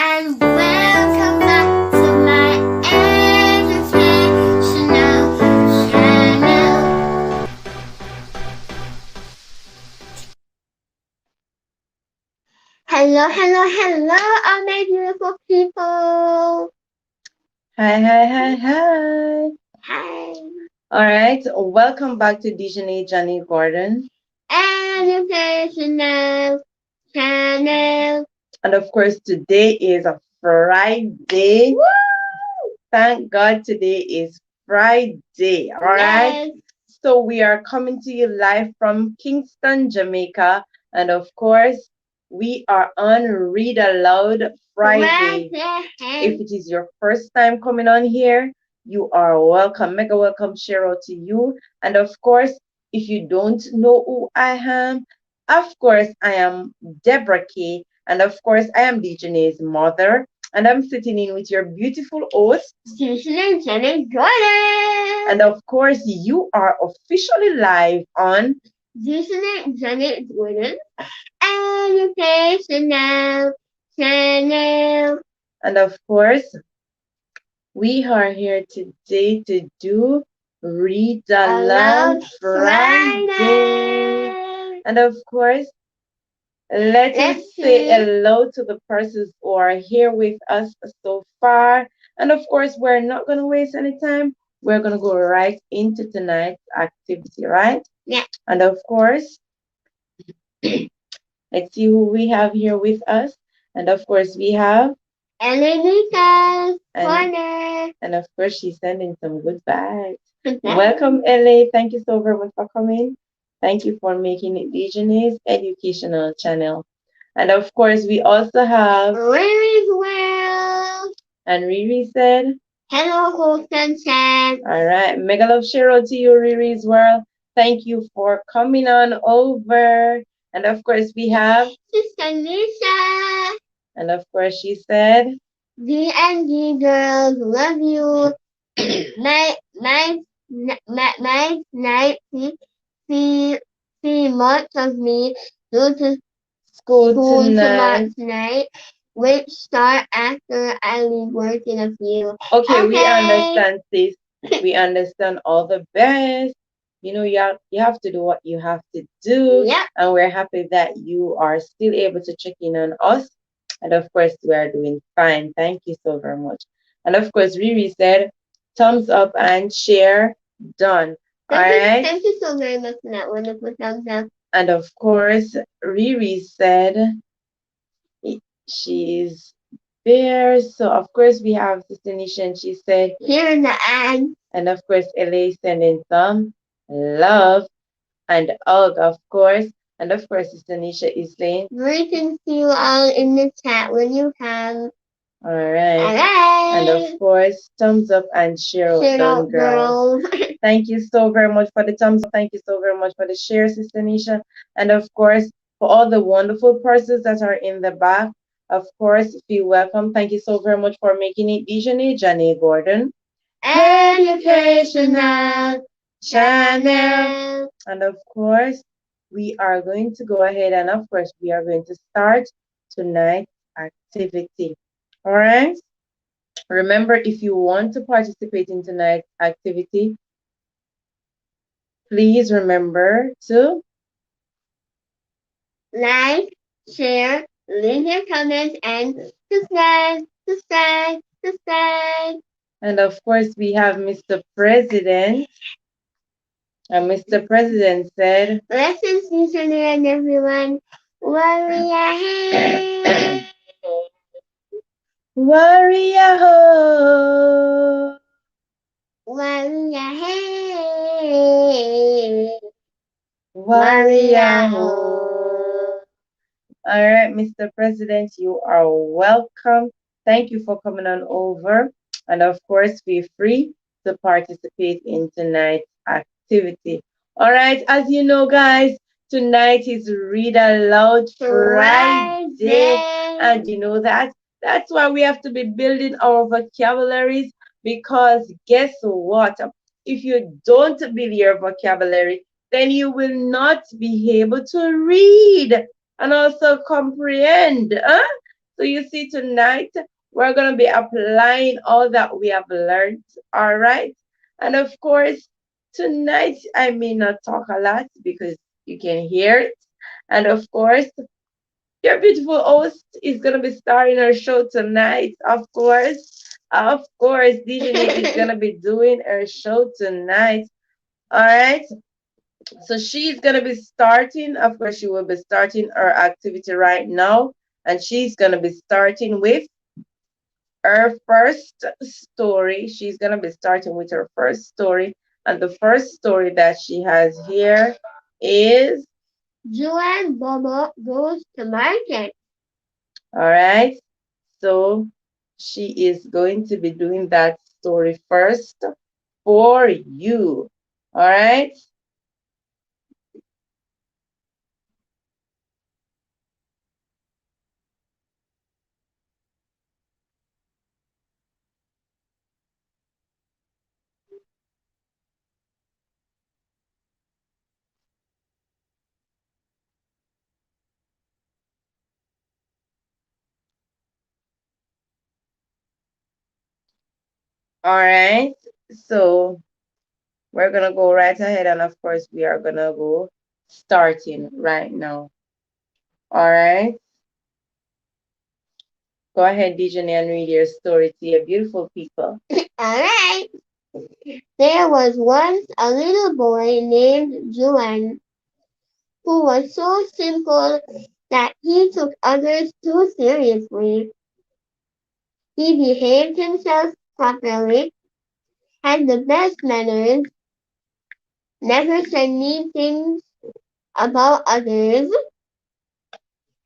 and welcome back to my educational channel. Hello, all my beautiful people. Hi. Hi. All right, welcome back to Dijonae Jaynae. Educational channel. And of course, today is a Friday. Woo! Thank God today is Friday. All right. Yes. So we are coming to you live from Kingston, Jamaica. And of course, we are on Read Aloud Friday. If it is your first time coming on here, you are welcome. Mega welcome, Cheryl, to you. And of course, if you don't know who I am, of course, I am Deborah K. And of course, I am Dijonae's mother. And I'm sitting in with your beautiful host, Dijonae Jaynae. and of course, you are officially live on Dijonae Jaynae educational channel. and of course, we are here today to do Read Aloud Friday. And of course, let us say hello to the persons who are here with us so far. And of course, we're not going to waste any time. We're going to go right into tonight's activity, right? Yeah. And of course, let's see who we have here with us. And of course, we have Elenica's and of course, she's sending some good vibes. Welcome, LA. Thank you so very much for coming. Thank you for making it Dijonae's educational channel. And of course, we also have Riri's World. And Riri said, Hello, host and chat. All right. Mega love Cheryl to you, Riri's World. Thank you for coming on over. And of course, we have Sister Lisa. And of course, she said, D&D girls, love you. my night see much of me due to School tomorrow tonight. tonight, which start after I leave work in a few. Okay, we understand this. We understand all the best. You know, you have to do what you have to do. Yep. And we're happy that you are still able to check in on us. And of course, we are doing fine. Thank you so very much. And of course, Riri said, thumbs up and share. Done. All right. Thank you so very much for that wonderful thumbs up. And of course, Riri said she's there. So of course we have Sister Nisha, and she said here in the ad. And of course, LA sending some love and hug, of course. And of course, Sister Nisha is saying greetings to you all in the chat when you come. All right. And of course, thumbs up and share done, girls. Thank you so very much for the thumbs up. Thank you so very much for the share, Sister Nisha. And of course, for all the wonderful persons that are in the back, of course, feel welcome. Thank you so very much for making it Dijonae Jaynae educational channel. And of course, we are going to go ahead and of course, we are going to start tonight's activity. All right. Remember, if you want to participate in tonight's activity, please remember to like, share, leave your comments, and subscribe. And of course, we have Mr. President. And Mr. President said, blessings, Dijonae and everyone. Warrior. Warrior ho! Warrior Warrior ho! All right, Mr. President, you are welcome. Thank you for coming on over. And of course, feel free to participate in tonight's activity. All right, as you know, guys, tonight is Read Aloud Friday. And you know that that's why we have to be building our vocabularies, because guess what? If you don't build your vocabulary, then you will not be able to read and also comprehend. So you see, tonight we're going to be applying all that we have learned. All right. And of course, tonight I may not talk a lot because you can hear it. And of course, your beautiful host is going to be starting our show tonight. Of course, Dijonae is going to be doing her show tonight. All right. So she's going to be starting. Of course, she will be starting her activity right now. And she's going to be starting with her first story. She's going to be starting with her first story. And the first story that she has here is, Joanne Bobo goes to market. all right. So she is going to be doing that story first for you. All right. All right. So we're going to go right ahead. And of course, we are going to go starting right now. All right. Go ahead, Dijon, and read your story to your beautiful people. Alright. There was once a little boy named Joanne who was so simple that he took others too seriously. He behaved himself properly, had the best manners, never said mean things about others,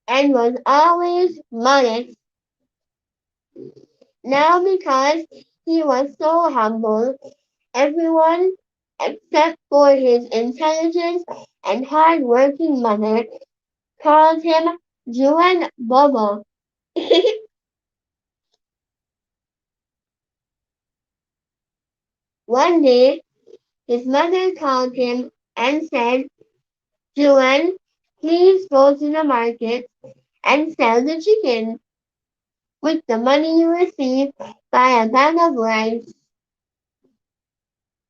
and was always modest. Now, because he was so humble, everyone, except for his intelligent and hard-working mother, called him Juan Bobo. One day, his mother called him and said, Juan, please go to the market and sell the chicken. With the money you receive, buy a bag of rice.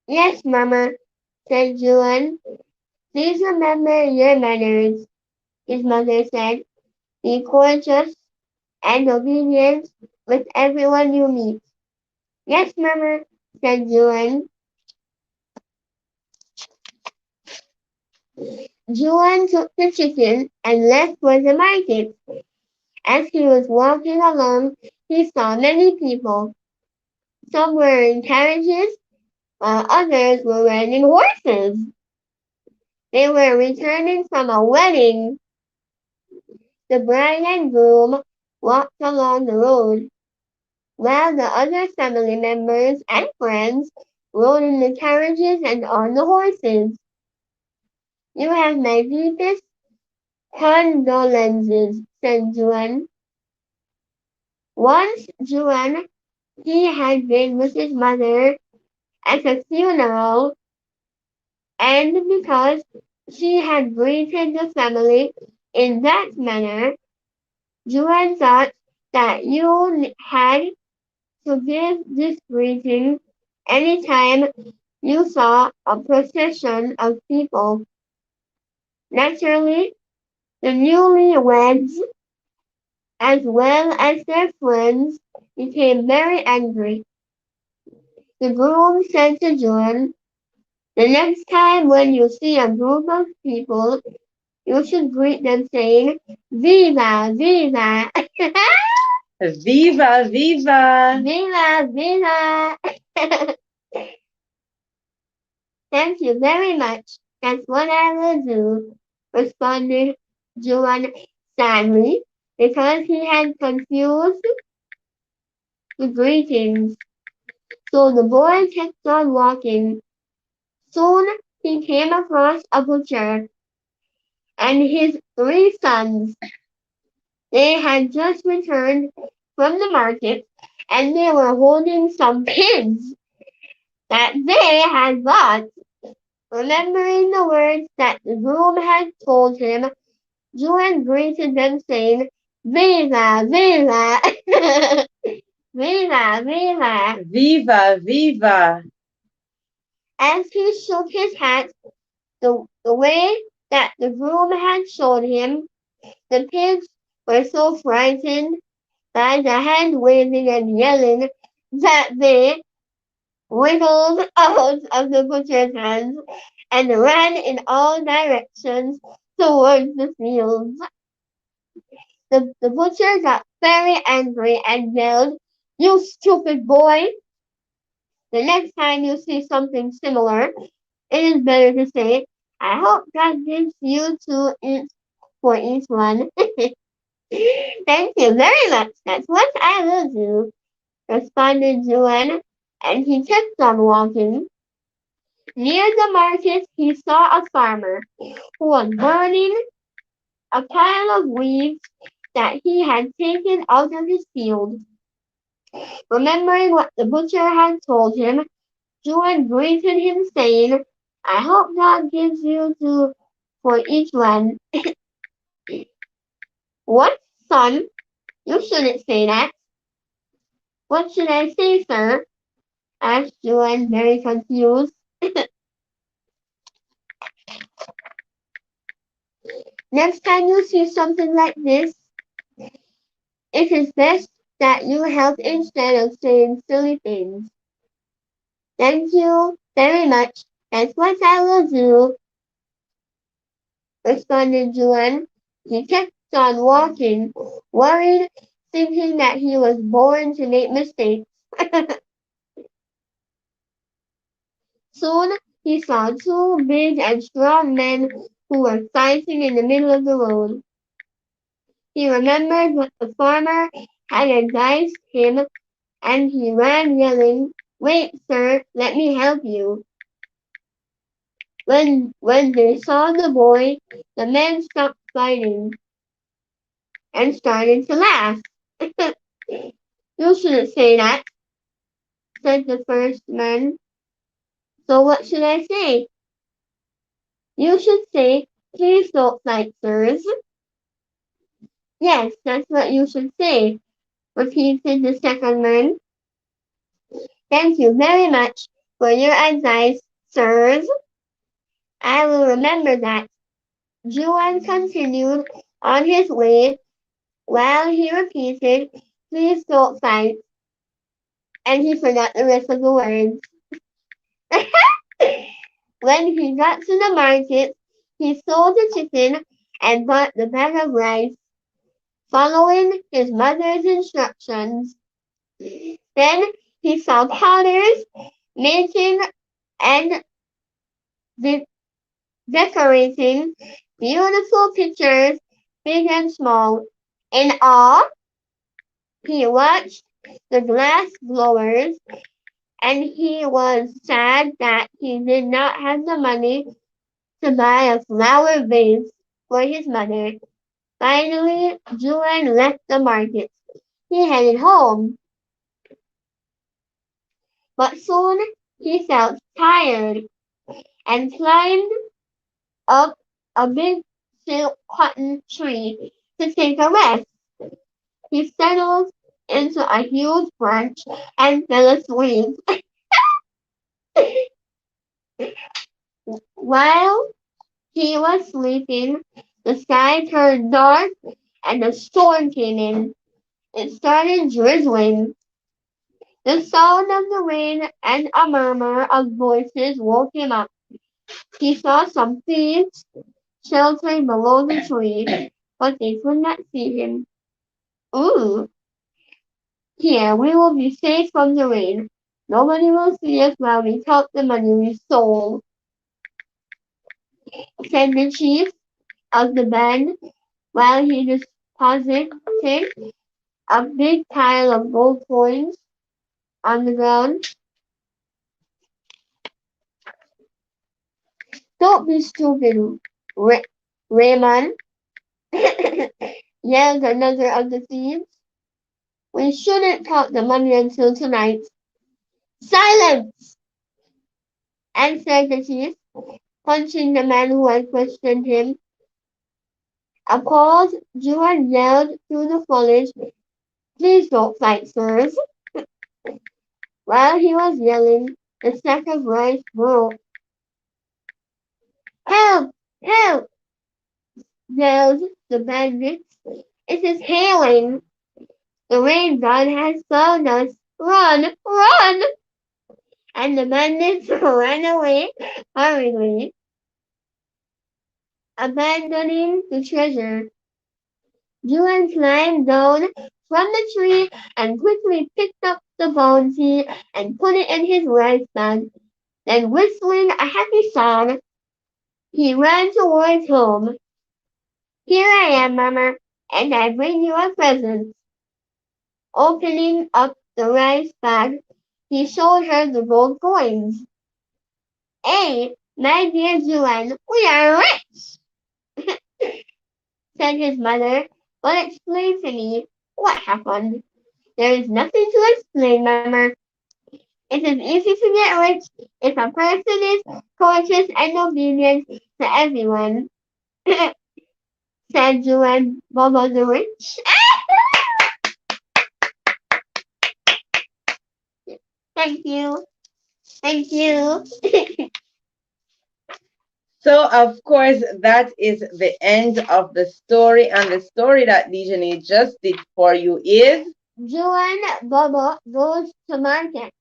Yes, Mama, said Juan. Please remember your manners, his mother said. Be courteous and obedient with everyone you meet. Yes, Mama, said Juan. Juan took the chicken and left for the market. As he was walking along, he saw many people. Some were in carriages, while others were riding horses. They were returning from a wedding. The bride and groom walked along the road, while the other family members and friends rode in the carriages and on the horses. You have my deepest condolences, said Juan. Once Juan, he had been with his mother at a funeral, and because she had greeted the family in that manner, Juan thought that you had to give this greeting anytime you saw a procession of people. Naturally, the newlyweds, as well as their friends, became very angry. The groom said to John, the next time when you see a group of people, you should greet them saying, Viva, Viva! Viva, viva. Viva, Viva! Thank you very much. That's what I will do, responded Joan sadly, because he had confused the greetings. So the boy kept on walking. Soon he came across a butcher and his three sons. They had just returned from the market and they were holding some pigs that they had bought. Remembering the words that the groom had told him, Juan greeted them saying, Viva, viva, viva, viva. Viva, viva. As he shook his hat the way that the groom had shown him, the pigs were so frightened by the hand waving and yelling that they wiggled out of the butcher's hands and ran in all directions towards the fields. The butcher got very angry and yelled, "You stupid boy! The next time you see something similar, it is better to say, 'I hope God gives you to eat for each one.'" Thank you very much. That's what I will do, responded Joanne, and he kept on walking. Near the market he saw a farmer who was burning a pile of weeds that he had taken out of his field. Remembering what the butcher had told him, Joanne greeted him, saying, "I hope God gives you two for each one." "What, son? You shouldn't say that." "What should I say, sir?" asked Joanne, very confused. "Next time you see something like this, it is best that you help instead of saying silly things." "Thank you very much. That's what I will do," responded Joanne. He kept on walking, worried, thinking that he was born to make mistakes. Soon he saw two big and strong men who were fighting in the middle of the road. He remembered what the farmer had advised him, and he ran yelling, "Wait, sir, let me help you." When they saw the boy, the men stopped fighting and started to laugh. "You shouldn't say that," said the first man. "So what should I say?" "You should say, 'Please don't fight, sirs.'" "Yes, that's what you should say," repeated the second man. "Thank you very much for your advice, sirs. I will remember that." Juan continued on his way while he repeated, "Please don't fight," and he forgot the rest of the words. When he got to the market, he sold the chicken and bought the bag of rice, following his mother's instructions. Then he saw potters making and de- decorating beautiful pictures, big and small. In awe, he watched the glass blowers, and he was sad that he did not have the money to buy a flower vase for his mother. Finally, Juan left the market. He headed home, but soon he felt tired and climbed up a big silk cotton tree to take a rest. He settled into a huge branch and fell asleep. While he was sleeping, the sky turned dark and a storm came in. It started drizzling. The sound of the rain and a murmur of voices woke him up. He saw some thieves sheltering below the tree, but they could not see him. "Ooh, here we will be safe from the rain. Nobody will see us while we count the money we stole," said the chief of the band while he deposited a big pile of gold coins on the ground. "Don't be stupid, Ra- Raymond," yelled another of the thieves. "We shouldn't count the money until tonight." "Silence!" answered the chief, punching the man who had questioned him. Appalled, Joan yelled through the foliage, "Please don't fight, sirs." While he was yelling, the sack of rice broke. "Help! Help!" yelled the bandits. "It is hailing! The rain god has found us! Run! Run!" And the bandits ran away hurriedly, abandoning the treasure. Juan climbed down from the tree and quickly picked up the bounty and put it in his rice bag. Then, whistling a happy song, he ran towards home. "Here I am, Mama, and I bring you a present." Opening up the rice bag, he showed her the gold coins. "Hey, my dear Juan, we are rich," said his mother. "But explain to me what happened." "There is nothing to explain, Mama. It is easy to get rich if a person is courteous and obedient to everyone," said Juan Bobo the Rich. Thank you. Thank you. So, of course, that is the end of the story. And the story that Dijonae just did for you is Juan Bobo goes to market.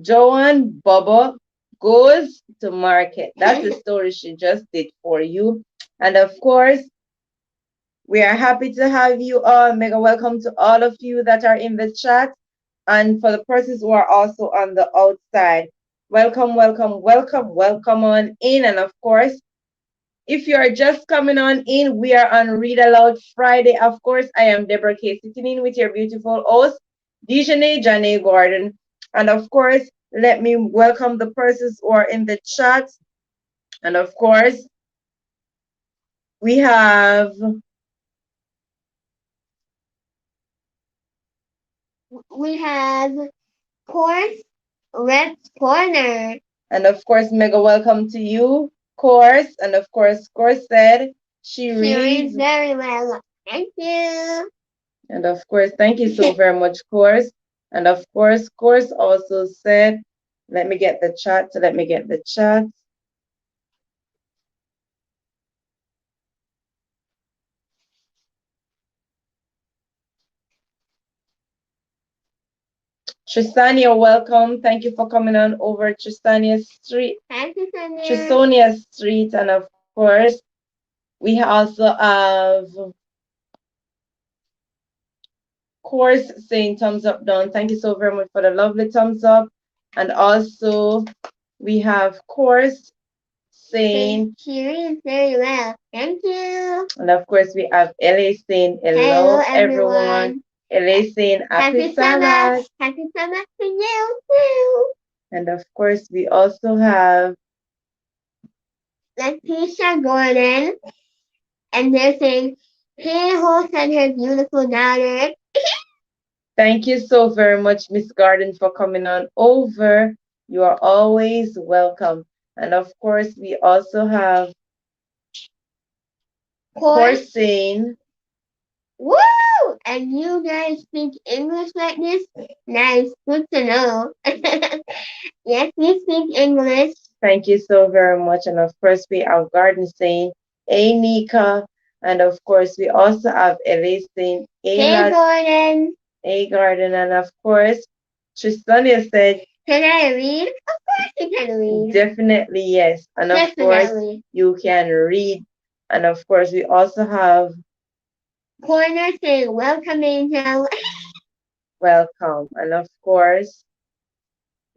Joan Bobo goes to market. That's the story she just did for you. And of course, we are happy to have you all. Mega welcome to all of you that are in the chat. And for the persons who are also on the outside, welcome, welcome, welcome, welcome on in. And of course, if you are just coming on in, we are on Read Aloud Friday. Of course, I am Deborah K, sitting in with your beautiful host, Dijonae Jaynae Gordon. And of course, let me welcome the persons who are in the chat. And of course, we have, We have Course Reps Corner. and of course, mega welcome to you, Course. And of course said she She reads reads. very well. Thank you. And of course, thank you so very much, Course. And of course also said, let me get the chat. So let me get the chat. Tristania, welcome. Thank you for coming on over Tristania Street. Thank you, Sonia. Tristonia Street. And of course, we also have Course saying thumbs up down. Thank you so very much for the lovely thumbs up. And also we have Course saying she reads very well. Thank you. and of course we have LA saying hello everyone. LA saying happy Sabbath. Happy Sabbath to you too. And of course we also have Letitia Gordon, and they're saying, "Hey, host and her beautiful daughter." thank you so very much, Miss Garden, for coming on over. You are always welcome. And of course, we also have Corsine. Woo! And you guys speak English like this? Nice, good to know. Yes, we speak English. Thank you so very much. And of course, we have Garden saying, "Hey, Nika." And of course, we also have Elise saying, "Hey, Gordon." Hey, Garden. And of course, Tristania said, "Can I read?" Of course you can read. Definitely, yes. And of course, you can read. And of course, we also have Corner saying, "Welcome, Angel." welcome. And of course,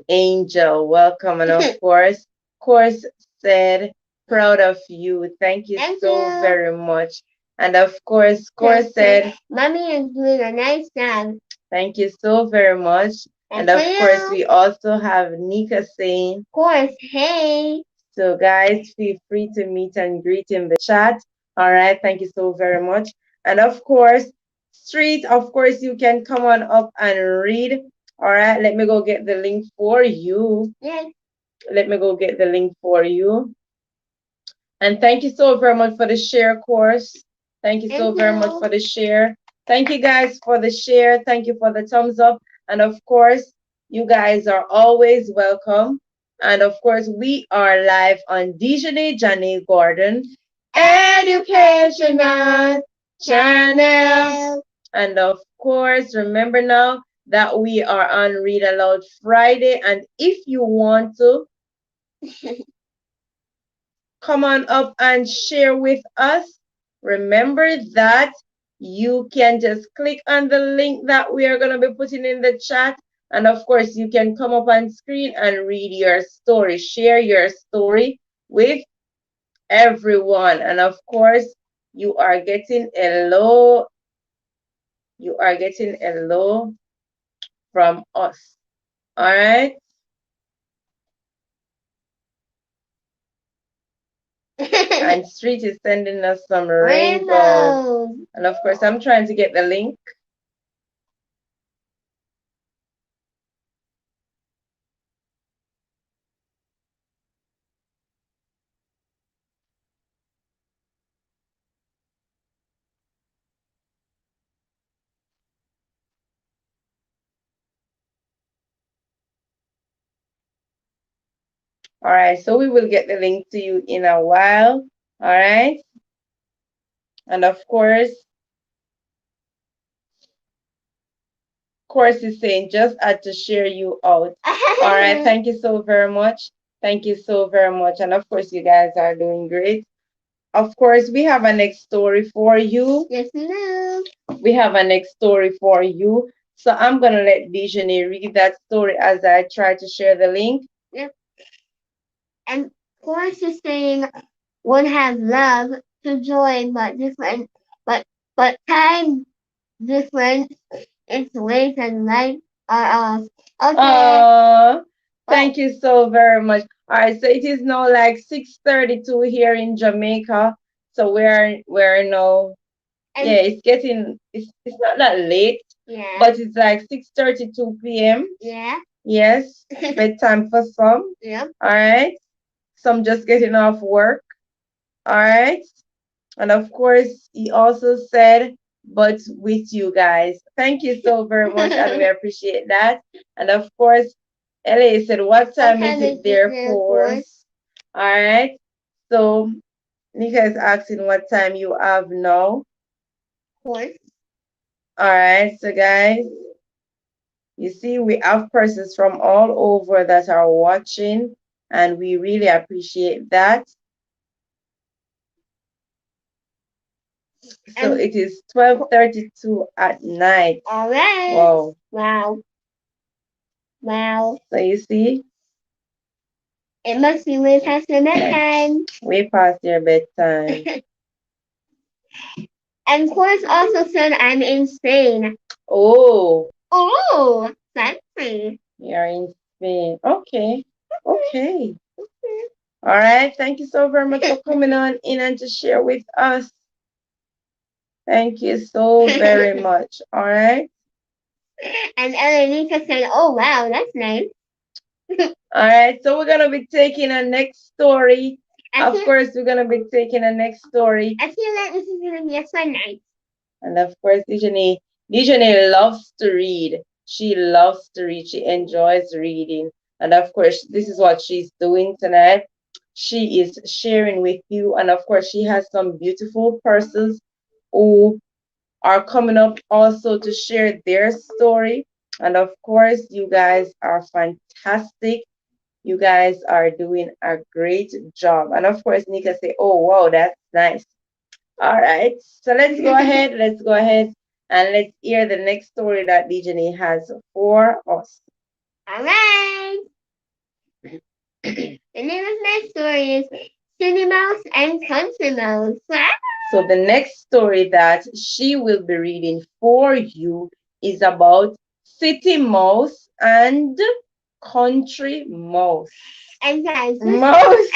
Angel, welcome. And of course said, proud of you. Thank you so very much. And of course said, "Mommy is doing a nice job." Thank you so very much. And of course, we also have Nika saying, "Course, hey." So guys, feel free to meet and greet in the chat. All right, thank you so very much. And of course, Street, of course, you can come on up and read. All right, let me go get the link for you. Yes. Let me go get the link for you. And thank you so very much for the share course. Thank you so very much for the share. Thank you guys for the share. Thank you for the thumbs up. And of course, you guys are always welcome. And of course, we are live on Dijonae Jaynae Gordon Educational Channel. And of course, remember now that we are on Read Aloud Friday. And if you want to, come on up and share with us. Remember that you can just click on the link that we are going to be putting in the chat. And of course, you can come up on screen and read your story, share your story with everyone. And of course, you are getting a low, from us. All right. And Street is sending us some rainbows. And of course, I'm trying to get the link. All right, so we will get the link to you in a while. All right. And of course, is saying just had to share you out. All right, thank you so very much. Thank you so very much. And of course, you guys are doing great. Of course, we have a next story for you. Yes, we do. We have a next story for you. So I'm going to let Dijonae read that story as I try to share the link. Yep. And course is saying would have loved to join, but different, but time difference is late and light are off. Okay. Thank you so very much. All right, so it is now like 6:32 here in Jamaica. So we're now, yeah, it's not that late, Yeah. but it's like 6:32 p.m. Yeah. Yes, bedtime for some. Yep. All right, some just getting off work. All right, and of course, he also said, but with you guys. Thank you so very much, and we appreciate that. And of course, LA said, what time is it there for? All right. So Nika is asking what time you have now. Course. All right. So guys, you see, we have persons from all over that are watching, and we really appreciate that. So it is 12:32 at night. All right. Wow. Wow. Wow. So you see, it must be way past your bedtime. Way past your bedtime. And Course also said I'm in Spain. Oh. Oh, fancy. You're in Spain. Okay. Okay. All right. Thank you so very much for coming on in and to share with us. Thank you so very much. All right. And Elenika said, oh, wow, that's nice. All right. So we're going to be taking a next story. Of course, we're going to be taking a next story. I feel like this is going to be a fun night. And of course, Dijonae loves to read. She loves to read. She enjoys reading. And of course, this is what she's doing tonight. She is sharing with you. And of course, she has some beautiful persons who are coming up also to share their story. And of course, you guys are fantastic. You guys are doing a great job. And of course, Nika say, oh, wow, that's nice. All right. So let's go ahead. Let's go ahead and let's hear the next story that Dijonae has for us. All right. The name of my story is City Mouse and Country Mouse. So the next story that she will be reading for you is about City Mouse and Country Mouse. And guys, Mouse.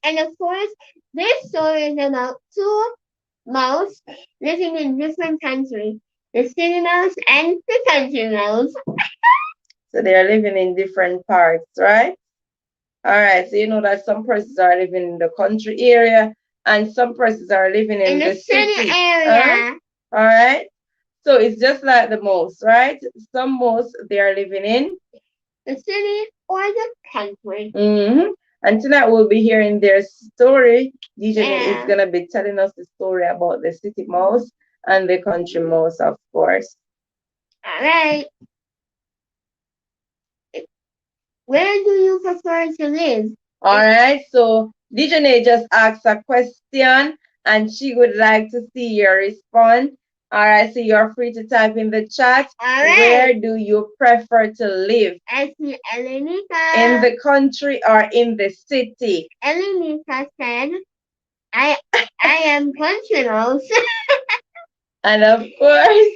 and of course, this story is about two mouse living in different countries. The city mouse and the country mouse. So they are living in different parts, right? All right. So you know that some persons are living in the country area and some persons are living in in the the city city. area. All right. So it's just like the most, right? Some most they are living in the city or the country. And tonight we'll be hearing their story. Dijonae is Yeah. gonna be telling us the story about the city mouse and the country mouse, of course. All right. Where do you prefer to live? All right. So Dijonae just asked a question, and she would like to see your response. All right. So you're free to type in the chat. All Where right. do you prefer to live? I see Elenica. In the country or in the city? Elenica said, I I am country mouse. And of course,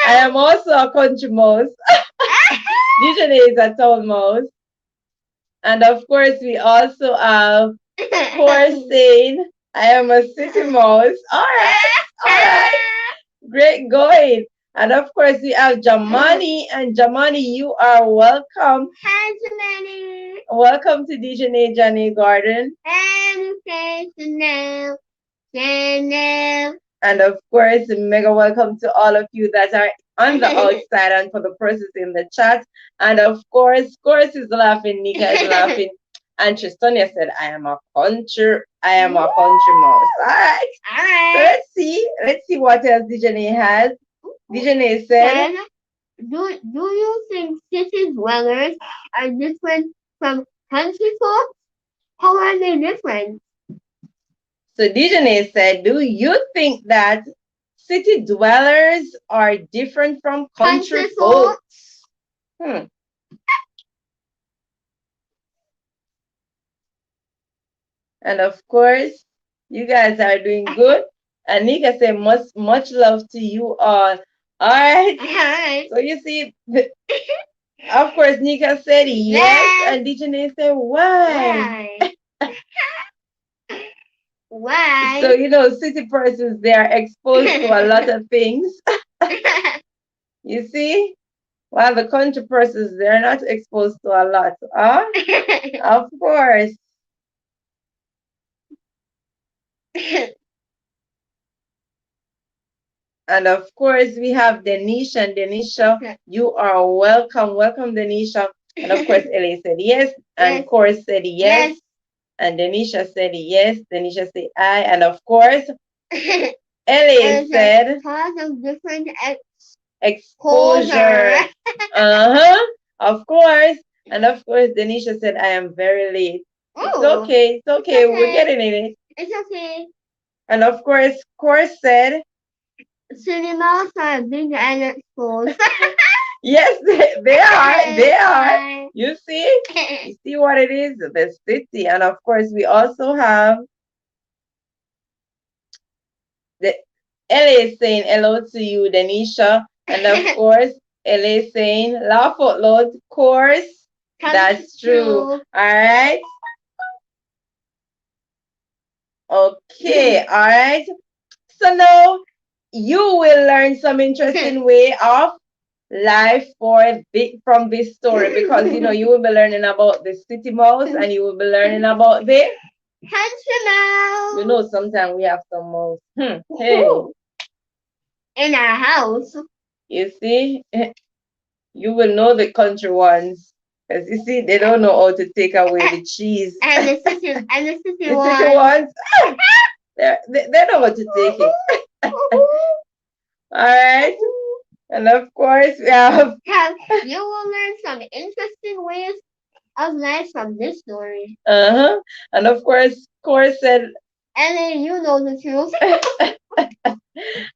I am also a country mouse. Usually it's a town mouse. And of course, we also have Core saying, I am a city mouse. All right. Great going. And of course, we have Jamani. And Jamani, you are welcome. Hi, Jamani. Welcome to Dijonae Jaynae Garden. Educational channel. And of course, mega welcome to all of you that are on the outside and for the persons in the chat. And of course, is laughing, Nika is laughing. And Tristonia said, I am a country mouse. All right. All right. So let's see what else Dijonae has. Dijonae said, do you think city dwellers are different from country folk? How are they different? So Dijonae said, do you think that city dwellers are different from country folks? And of course, you guys are doing good. And Nika said, much love to you all. All right. So you see, of course, Nika said yes, and Dijonae said why? Why? So city persons, they are exposed to a lot of things. You see, while the country persons, they're not exposed to a lot. Of course. And of course, we have Denisha. And Denisha, you are welcome. Welcome, Denisha. And of course, Ellie said yes. And Cor said yes. And Denisha said yes. Denisha said aye. And of course, Ellie said because of different exposure. Of course. And of course, Denisha said, I am very late. It's okay. It's okay. We're getting in it. It's okay. And of course, said, cinemas are big and exposed. Yes, they are. They are. You see? You see what it is? The city. And of course, we also have the LA is saying hello to you, Denisha. And of course, LA is saying laugh out loud, of course. That's true. All right. Okay. All right. So now you will learn some interesting way of life from this story, because you will be learning about the city mouse and you will be learning about the country mouse. Sometimes we have some mouse. Hey. In our house. You see, you will know the country ones. Because you see, they don't know how to take away the cheese. And the city ones. They know how to take it. All right. And of course, we have. You will learn some interesting ways of life from this story. And of course, said. And then you know the truth.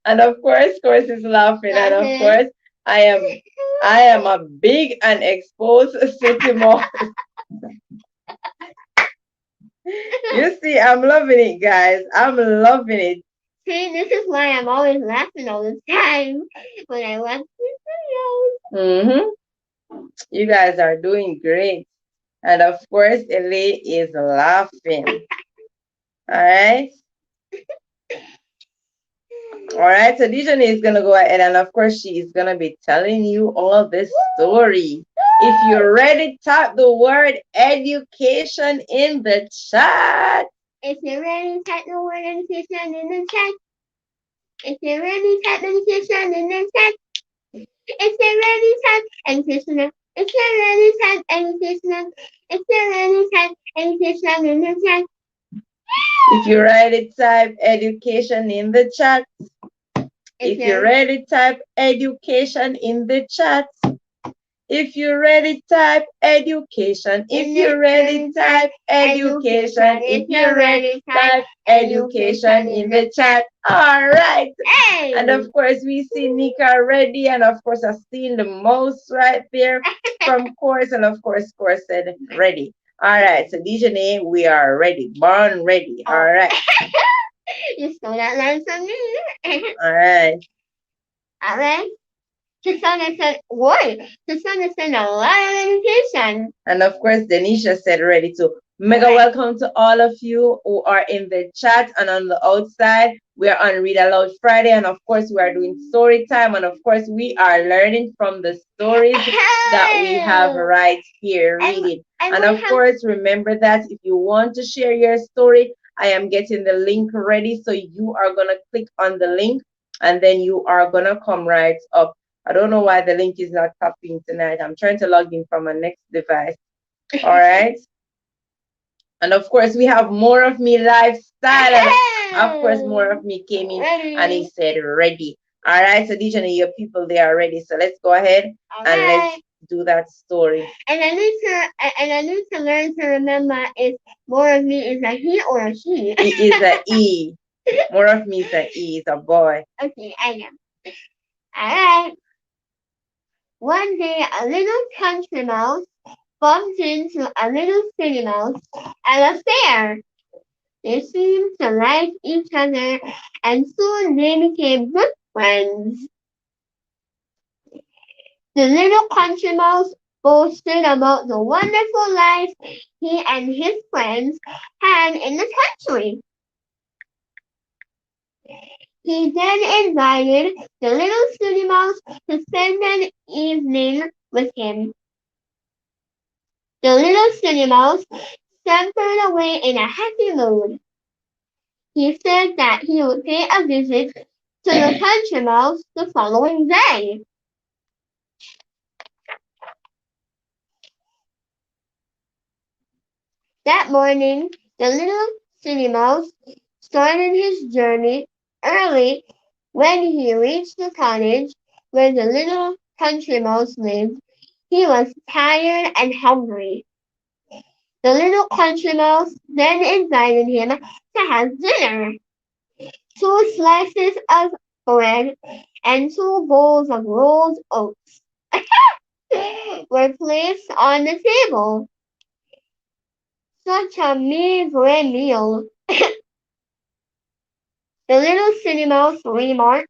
And of course, is laughing. And of course, I am a big and exposed city mouse. You see, I'm loving it, guys. I'm loving it. See, this is why I'm always laughing all the time when I watch these videos. You guys are doing great. And of course, Ellie is laughing. All right. All right. So Dijonae is going to go ahead, and of course, she is going to be telling you all this story. If you're ready, type the word education in the chat. If you're ready, type the word education in the chat. If you're ready, type education in the chat. If you're ready, type education. If you're ready, type education. If you're ready, type education in the chat. If you're ready, type education in the chat. If you're ready, type education in the chat. If you're ready, type education. If you're ready, type education. If you're ready, type education in the chat. All right. Hey! And of course, we see Nika ready. And of course, I've seen the most right there from course. And of course said ready. All right. So Dijonae, we are ready. Born ready. All right. You stole that line from me. All right. All right. Susanna said, "Why?" Susanna said a lot of education. And of course, Denisha said ready to. Mega welcome to all of you who are in the chat and on the outside. We are on Read Aloud Friday, and of course, we are doing story time. And of course, we are learning from the stories that we have right here reading. And of course, remember that if you want to share your story, I am getting the link ready. So you are going to click on the link and then you are going to come right up. I don't know why the link is not copying tonight. I'm trying to log in from a next device. All right. And of course, we have more of me lifestyle. And of course, more of me came in and he said ready. All right. So these are your people, they are ready. So let's go ahead and let's do that story. And I need to learn to remember if more of me is a he or a she. It is a E. More of me is a E. It's a boy. Okay, I am. All right. One day, a little country mouse bumped into a little city mouse at a fair. They seemed to like each other, and soon they became good friends. The little country mouse boasted about the wonderful life he and his friends had in the country. He then invited the little city mouse to spend an evening with him. The little city mouse scampered away in a happy mood. He said that he would pay a visit to the country mouse the following day. That morning, the little city mouse started his journey early. When he reached the cottage where the little country mouse lived, he was tired and hungry. The little country mouse then invited him to have dinner. 2 slices of bread and 2 bowls of rolled oats were placed on the table. Such a meagre meal. The little city mouse remarked,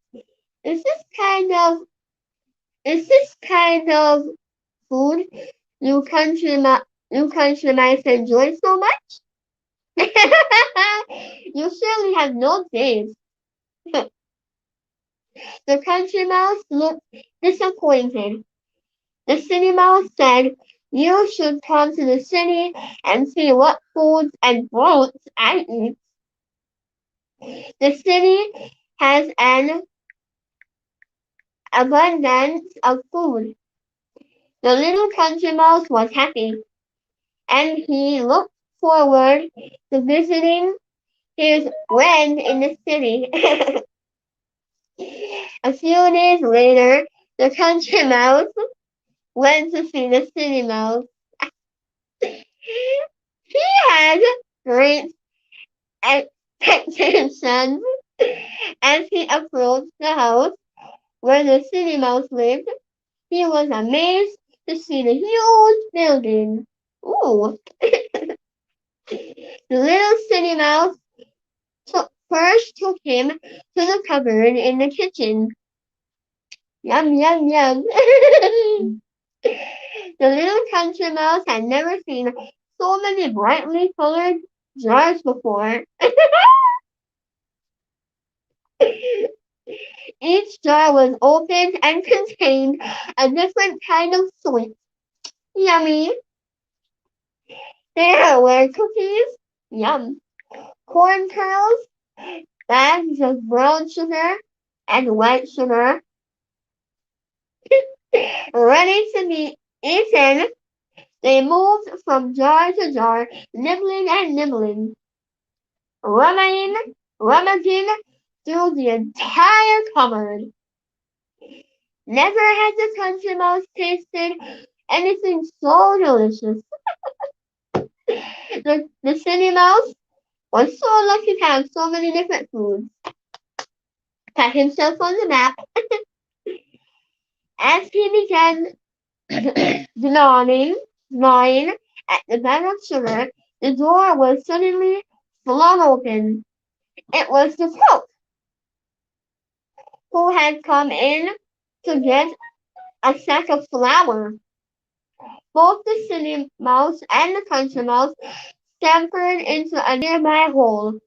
"Is this kind of food you country mice enjoy so much? You surely have no taste." The country mouse looked disappointed. The city mouse said, "You should come to the city and see what foods and fruits I eat. The city has an abundance of food." The little country mouse was happy, and he looked forward to visiting his friend in the city. A few days later, the country mouse went to see the city mouse. He had great expectations as he approached the house where the city mouse lived. He was amazed to see the huge building. Ooh. The little city mouse first took him to the cupboard in the kitchen. Yum, yum, yum. The little country mouse had never seen so many brightly colored jars before. Each jar was opened and contained a different kind of sweet. Yummy. There were cookies. Yum. corn kernels, bags of brown sugar and white sugar, ready to be eaten. They moved from jar to jar, nibbling and nibbling, rummaging through the entire cupboard. Never had the country mouse tasted anything so delicious. The city mouse was so lucky to have so many different foods. Pat himself on the map as he began gnawing, gnawing at the bag of sugar. The door was suddenly flung open. It was the cook who had come in to get a sack of flour. Both the city mouse and the country mouse scampered into a nearby hole.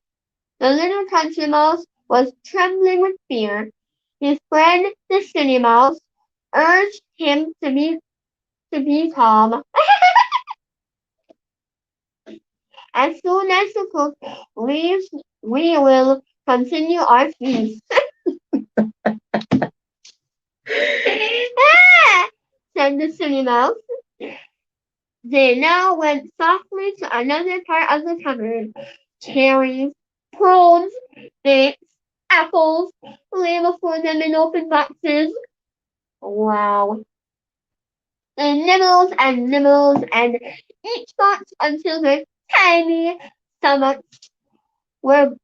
The little country mouse was trembling with fear. His friend, the city mouse, urged him to be calm. As soon as the cook leaves, we will continue our feast. Ah! Said the city mouse. They now went softly to another part of the cupboard. Cherries, prunes, dates, apples lay before them in open boxes. Wow. They nibbled each box until their tiny stomachs were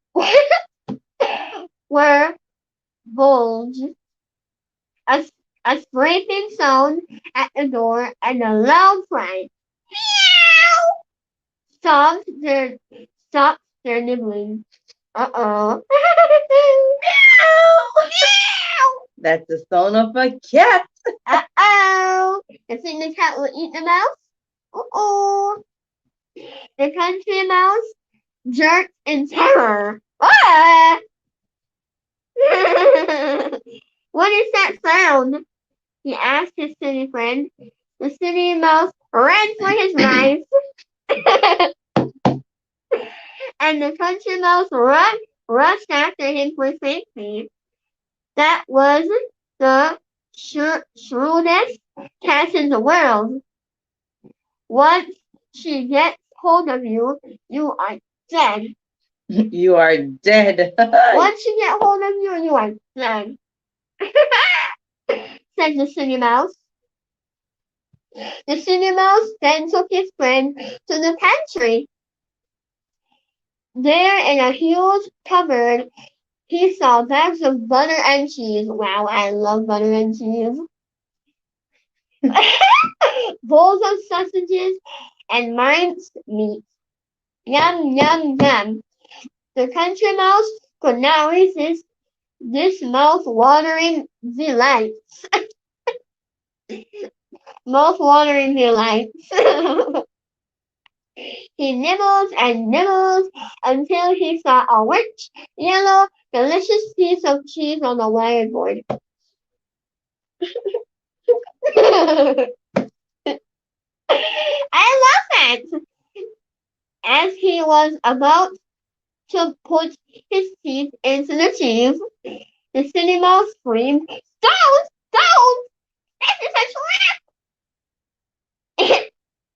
were bulged. A, a scraping sound at the door and a loud cry. Meow! Stopped their stopped their nibbling. Uh-oh. Meow! Meow! That's the sound of a cat. Uh-oh. You think the cat will eat the mouse? Uh-oh. The country mouse jerked in terror. Ah! What is that sound? He asked his city friend. The city mouse ran for his life, and the country mouse rushed after him for safety. That was the shrewdest cat in the world. Once she gets hold of you, you are dead. You are dead. Once she get hold of you, you are dead, said the city mouse. The city mouse then took his friend to the pantry. There in a huge cupboard, he saw bags of butter and cheese. Wow, I love butter and cheese. Bowls of sausages and minced meat. Yum, yum, yum. The country mouse could not resist this mouth-watering delight. Mouth-watering delight. He nibbled and nibbled until he saw a rich, yellow, delicious piece of cheese on the whiteboard. I love it! As he was about to put his teeth into the cheese, the city mouse screamed, "Don't! Don't! This is a trap!"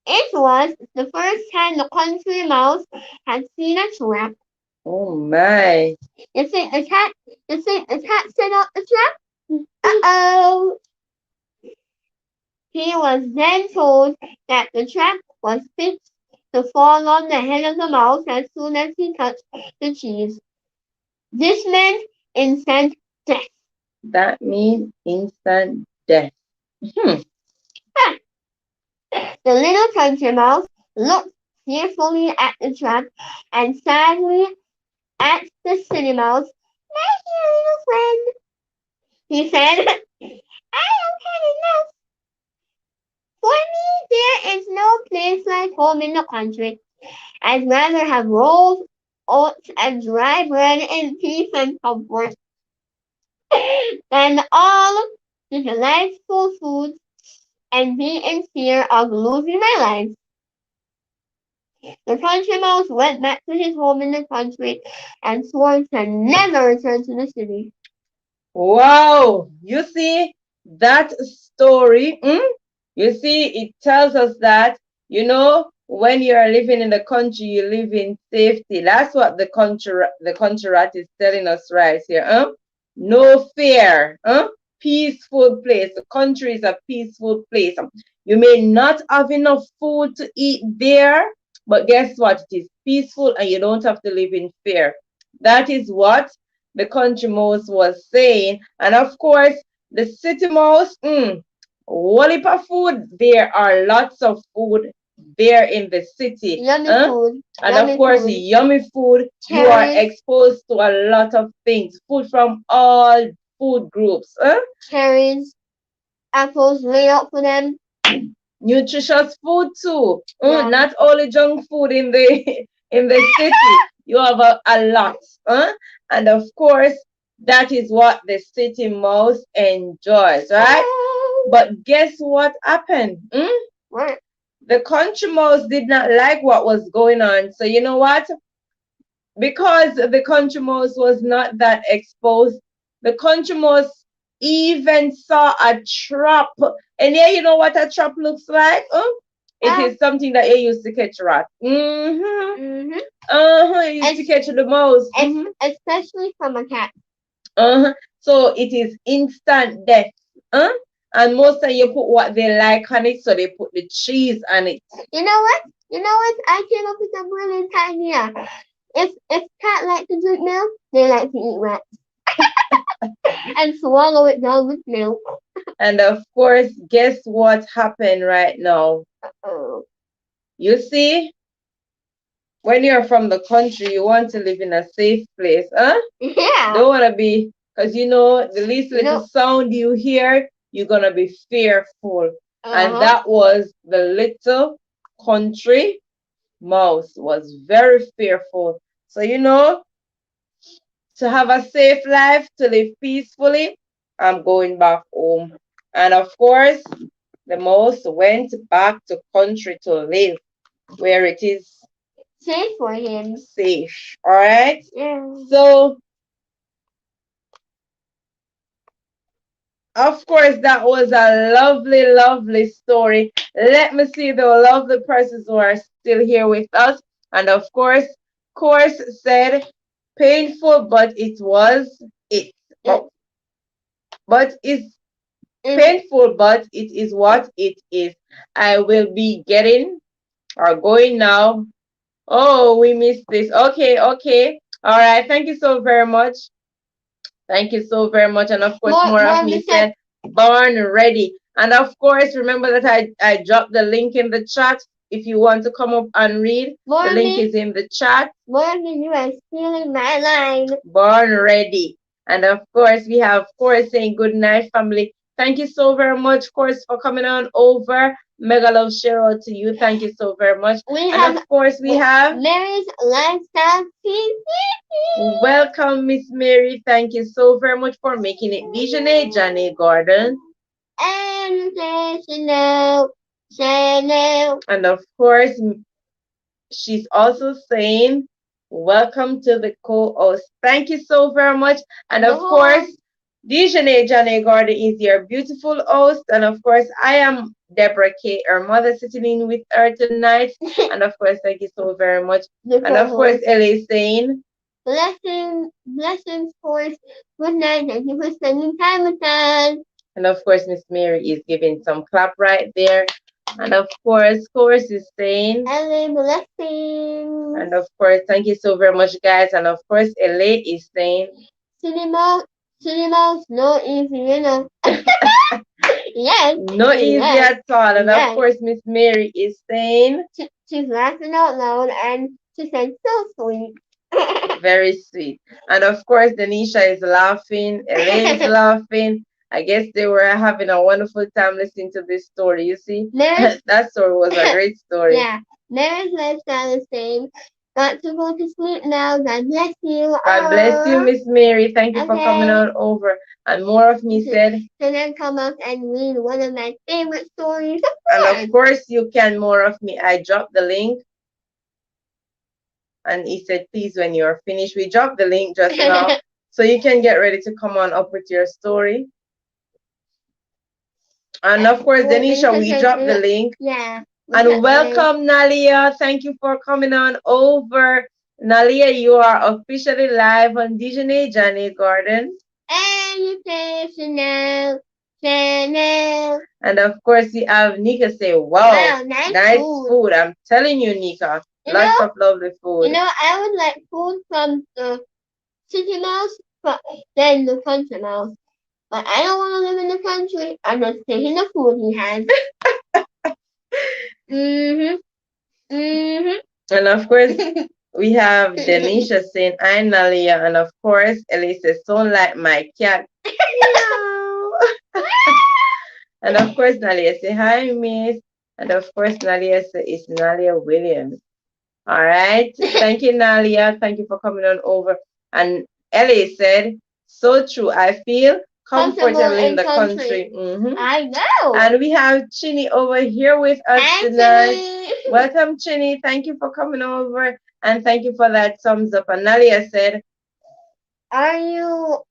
It was the first time the country mouse had seen a trap. Oh my. You think the cat? You think the cat set up the trap? Uh-oh! He was then told that the trap was fixed to fall on the head of the mouse as soon as he touched the cheese. This meant instant death. That means instant death. Hmm. The little country mouse looked fearfully at the trap and sadly at the city mouse. My dear little friend, he said, I have had enough. For me, there is no place like home in the country. I'd rather have rolls, oats, and dry bread in peace and comfort than all the delightful foods and be in fear of losing my life. The country mouse went back to his home in the country and swore to never return to the city. Wow, you see that story? You see, it tells us that, when you are living in the country, you live in safety. That's what the country rat is telling us right here. No fear. Peaceful place. The country is a peaceful place. You may not have enough food to eat there, but guess what? It is peaceful and you don't have to live in fear. That is what the country mouse was saying. And of course, the city mouse, whole heap of food. There are lots of food there in the city. Yummy food. And Yummy of course, food. yummy food. You are Cherries. exposed to a lot of things. Food from all food groups. Cherries. Apples laid out for them. Nutritious food too. Yeah. Not only junk food in the in the city. You have a lot. And of course, that is what the city mouse enjoys, right? But guess what happened? What? The country mouse did not like what was going on. So you know what? Because the country mouse was not that exposed, the country mouse even saw a trap. And yeah, you know what a trap looks like? It is something that you use to catch rat. You used to catch the mouse. Especially from a cat. So it is instant death. And most of you put what they like on it, so they put the cheese on it. You know what? I came up with a brilliant idea. If cat like to drink milk, they like to eat rats. And swallow it down with milk. And of course, guess what happened right now? Oh. You see, when you're from the country, you want to live in a safe place, Yeah. Don't want to be, because the least little sound you hear, you're going to be fearful. And that was the little country mouse was very fearful. So, to have a safe life, to live peacefully, I'm going back home. And of course, the mouse went back to country to live where it is safe for him. Safe. All right. Yeah. So, of course, that was a lovely, lovely story. Let me see the lovely persons who are still here with us. And of course said painful, but it was it. But it's painful, but it is what it is. I will be getting or going now. Oh, we missed this. Okay. All right. Thank you so very much. Thank you so very much. And of course, more of me said, born ready. And of course, remember that I dropped the link in the chat. If you want to come up and read, the link is in the chat. More of you are stealing my line. Born ready. And of course, we have, of course, saying good night, family. Thank you so very much, of course, for coming on over. Mega love Cheryl to you. Thank you so very much. Of course, we have Mary's Lifestyle TV. Welcome, Miss Mary. Thank you so very much for making it Dijonae Jaynae Gordon. Educational channel. And of course, she's also saying, welcome to the co-host. Thank you so very much. And of course, Dijonae Jaynae Gordon is your beautiful host. And of course, I am Deborah K, her mother, sitting in with her tonight. And of course, thank you so very much. And of course, Ellie is saying, blessings, course. Good night. Thank you for spending time with us. And of course, Miss Mary is giving some clap right there. And of course, is saying, LA blessings. And of course, thank you so very much, guys. And of course, LA is saying, Cinema's no easy, Yes. No easy at all. And of course, Miss Mary is saying, she's laughing out loud and she said, so sweet. Very sweet. And of course, Denisha is laughing. LA is laughing. I guess they were having a wonderful time listening to this story. You see, that story was a great story. Yeah, Mary's lifestyle is saying, got to go to sleep now. God bless you. God bless you, Miss Mary. Thank you for coming on over. And more of me said, so then come up and read one of my favorite stories. And of course, you can more of me. I dropped the link and he said, please, when you're finished, we dropped the link just now, so you can get ready to come on up with your story. And of course, Denisha, we dropped the link. Yeah. And welcome, Nalia. Thank you for coming on over. Nalia, you are officially live on Dijonae Jaynae Garden. Educational channel. And of course, we have Nika say, wow, nice food. I'm telling you, Nika, lots of lovely food. You know, I would like food from the city mouse, but then the country mouse. But I don't want to live in the country. I'm just taking the food he has. And of course, we have Denisha saying, "I Nalia," and of course, Elise says, "Sound like my cat." And of course, Nalia say, "Hi, Miss." And of course, Nalia says, "It's Nalia Williams." All right. Thank you, Nalia. Thank you for coming on over. And Ellie said, "So true. I feel comfortable in the country." I know. And we have Chini over here with us tonight. Chini. Welcome, Chini. Thank you for coming over. And thank you for that thumbs up. And Nalia said, are you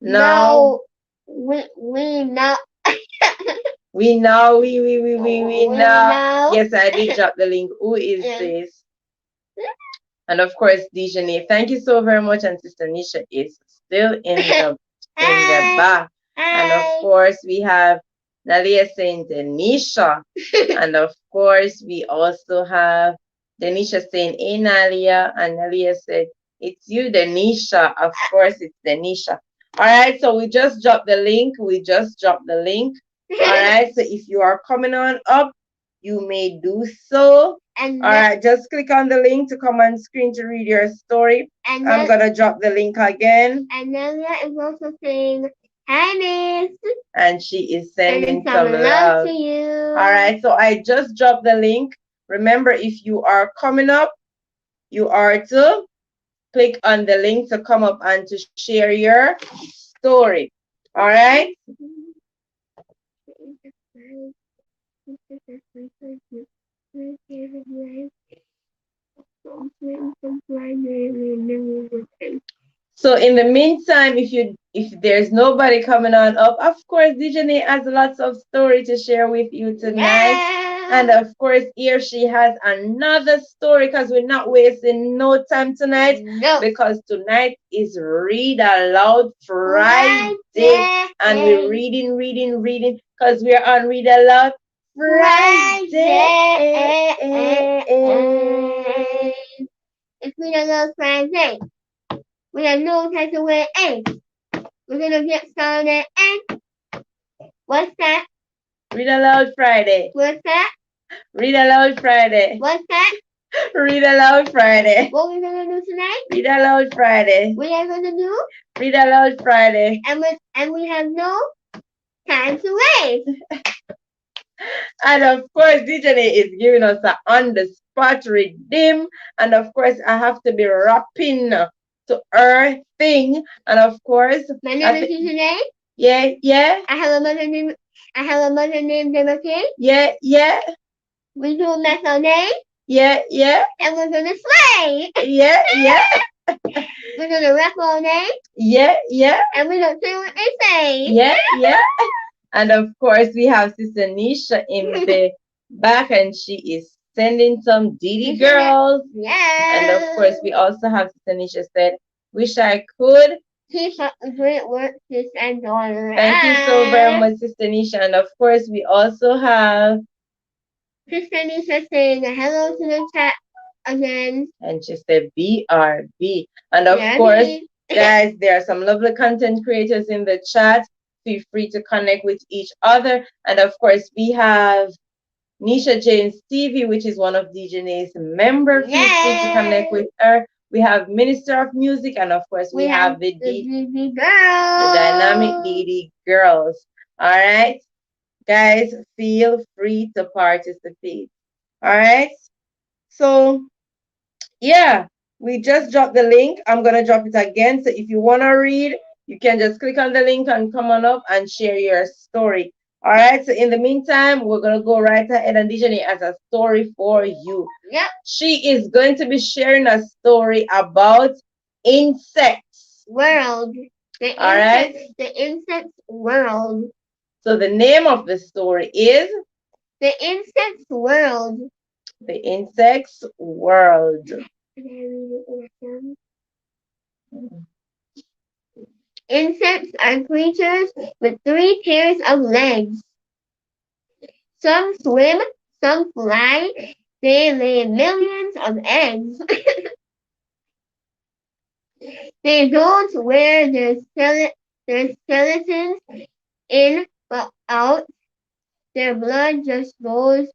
no? We know. We know, we know. Yes, I did drop the link. Who is this? And of course, Dijonae. Thank you so very much. And Sister Nisha is still in the back. And of course, we have Nalia saying Denisha. And of course, we also have Denisha saying, hey, Nalia. And Nalia said, it's you, Denisha. Of course, it's Denisha. All right, so we just dropped the link. All right, so if you are coming on up, you may do so. All right, just click on the link to come on screen to read your story. I'm going to drop the link again. And Nalia is also saying, hi, Miss. And she is sending some love to you. All right, so I just dropped the link. Remember, if you are coming up, you are to click on the link to come up and to share your story. All right? So in the meantime, if there's nobody coming on up, of course, Dijonae has lots of story to share with you tonight. Yeah. And of course, here she has another story because we're not wasting no time tonight. No. Because tonight is Read Aloud Friday. And we're reading because we're on Read Aloud Friday. It's Read Aloud Friday. We have no time to wait. We're gonna get started. What's that? Read Aloud Friday. What's that? Read Aloud Friday. What's that? Read Aloud Friday. What we're gonna do tonight? Read Aloud Friday. We are gonna do? Read Aloud Friday. And we have no time to waste. And of course, Dijonae is giving us an on-the-spot redeem. And of course, I have to be rapping to her thing. And of course, my name is Dijonae. Yeah. I have a mother named Dijonae. Yeah. We do a method name. Yeah. And we're gonna slay. Yeah. We're gonna rap all name. Yeah. And we're gonna say what they say. Yeah. And of course, we have Sister Nisha in the back, and she is sending some Didi girls. Yeah. And of course, we also have Sister Nisha said, wish I could. Keep up the great work, sis and daughter. Thank you so very much, Sister Nisha. And of course, we also have Sister Nisha saying hello to the chat again. And she said BRB. And of course, guys, there are some lovely content creators in the chat. Feel free to connect with each other. And of course, we have Nisha James TV, which is one of Dijonae's members. Feel free to connect with her. We have Minister of Music, and of course, we have the Didi girls. The dynamic Didi girls. All right, guys, feel free to participate. All right. So, yeah, we just dropped the link. I'm gonna drop it again. So if you wanna read, you can just click on the link and come on up and share your story. All right. So in the meantime, we're gonna go right ahead and Dijonae has a story for you. Yep. She is going to be sharing a story about insects. World. All right. The insects world. So the name of the story is The insects world. The Insects World. Insects are creatures with three pairs of legs. Some swim, some fly. They lay millions of eggs. They don't wear their skeletons in but out. Their blood just goes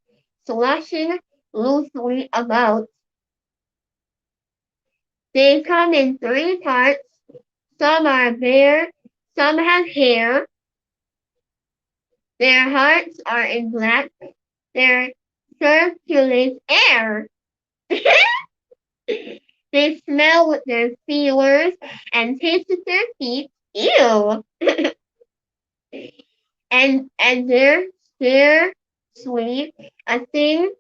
sloshing loosely about. They come in three parts. Some are bare, some have hair. Their hearts are in black. Their circulates air. They smell with their feelers and taste with their feet. Ew. And they're sweet, a thing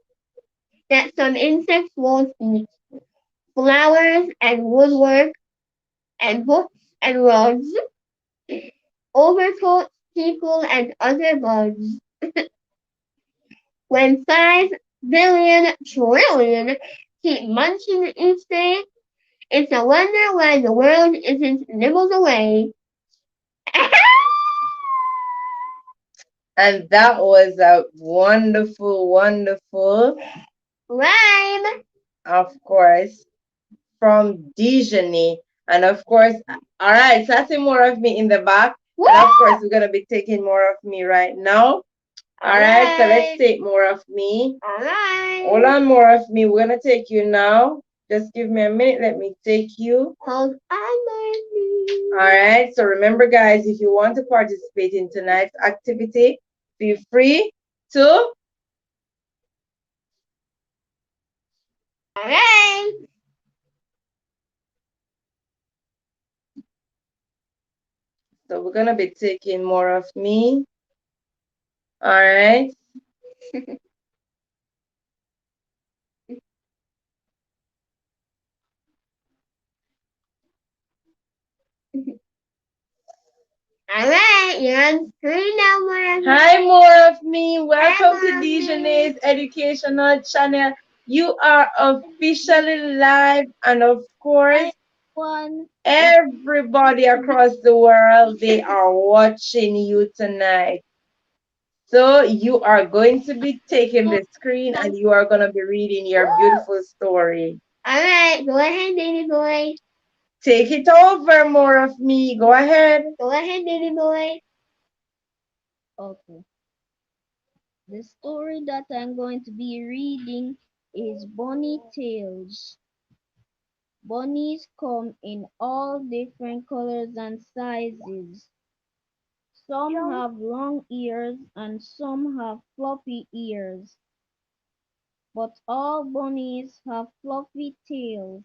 that some insects won't eat. Flowers and woodwork and books and rugs, overcoats, people and other bugs. When 5 billion trillion keep munching each day, it's a wonder why the world isn't nibbled away. And that was a wonderful, wonderful, Rhyme. of course, from Dijonae. And of course, all right, so I see more of me in the back. Woo! And of course, we're going to be taking more of me right now. All right, so let's take more of me. All right. Hold on, more of me. We're going to take you now. Just give me a minute. Let me take you. Hold on, All right, so remember, guys, if you want to participate in tonight's activity, feel free to. All right. So we're going to be taking more of me. All right. All right, you're on screen now, Mom. Hi, more of me. Welcome to Mom. Dijonae's educational channel. You are officially live, and of course, One. everybody across the world, they are watching you tonight. So you are going to be taking the screen and you are going to be reading your beautiful story. All right, go ahead, baby boy. Take it over, more of me. Go ahead. Go ahead, baby boy. Okay. The story that I'm going to be reading is Bunny Tales. Bunnies come in all different colors and sizes. Some have long ears and some have floppy ears. But all bunnies have fluffy tails,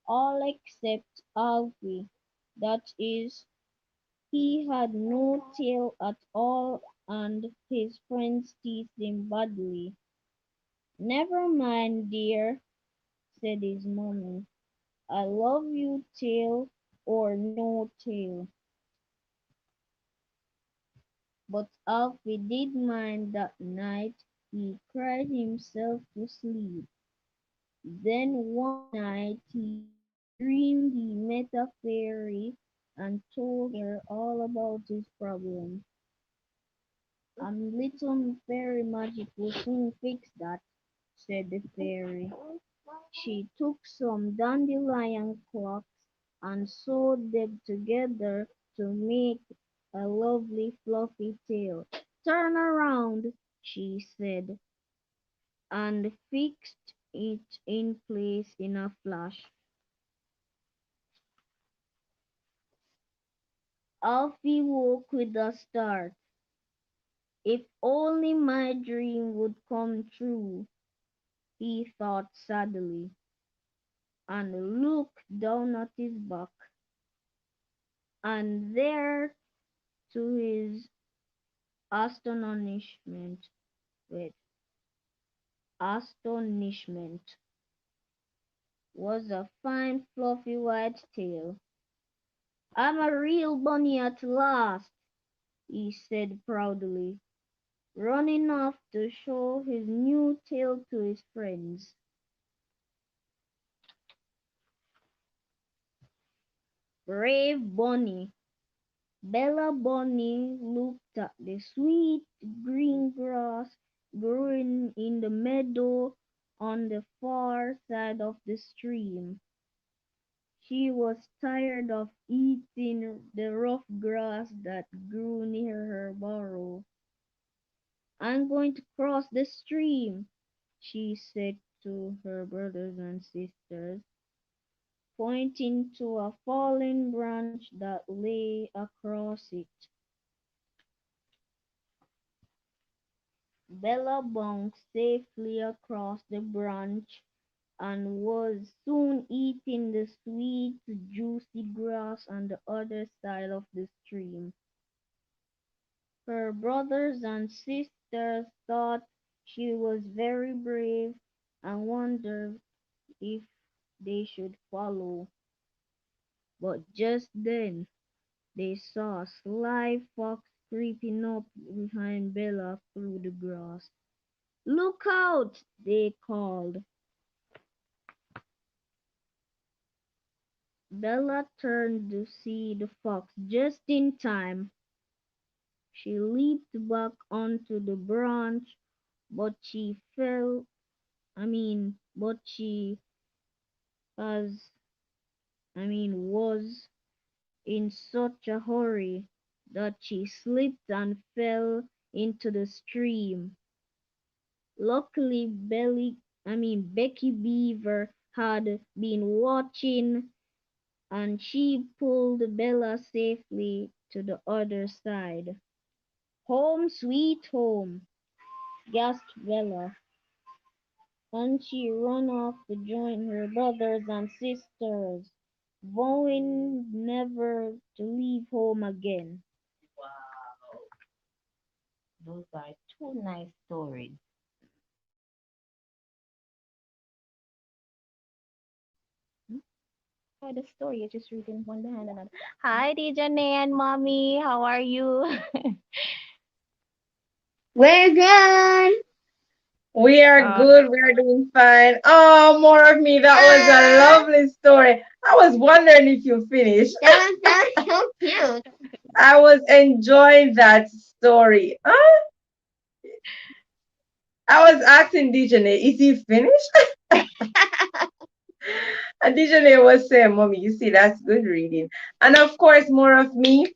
all except Alfie. That is, he had no tail at all and his friends teased him badly. "Never mind, dear," said his mommy. "I love you tail or no tail." But Alfie did mind that night. He cried himself to sleep. Then one night he dreamed he met a fairy and told her all about his problem. "And little fairy magic will soon fix that," said the fairy. She took some dandelion clocks and sewed them together to make a lovely fluffy tail. "Turn around," she said, and fixed it in place in a flash. Alfie woke with a start. "If only my dream would come true," he thought sadly, and looked down at his back. And there, to his Astonishment. Wait. Astonishment was a fine fluffy white tail. I'm a real bunny at last, he said proudly, running off to show his new tail to his friends. Brave bunny. Bella Bunny looked at the sweet green grass growing in the meadow on the far side of the stream. She was tired of eating the rough grass that grew near her burrow. I'm going to cross the stream, she said to her brothers and sisters, pointing to a fallen branch that lay across it. Bella bounced safely across the branch and was soon eating the sweet, juicy grass on the other side of the stream. Her brothers and sisters thought she was very brave and wondered if they should follow. But just then they saw a sly fox creeping up behind Bella through the grass. Look out! They called. Bella turned to see the fox just in time. She leaped back onto the branch, but she fell. But she as was in such a hurry that she slipped and fell into the stream. Luckily, Becky Beaver had been watching and she pulled Bella safely to the other side. Home sweet home, gasped Bella, and she ran off to join her brothers and sisters, vowing never to leave home again. Wow, those are two nice stories. By the story, it's just reading one behind another. Hi, Dijonae and Mommy, how are you? We're good. We are uh, good. We are doing fine. Oh, more of me. That was a Ah, lovely story. I was wondering if you finished. that was so cute. I was enjoying that story. I was asking Dijonae, is he finished? And Dijonae was saying, Mommy, you see, that's good reading. And of course, more of me.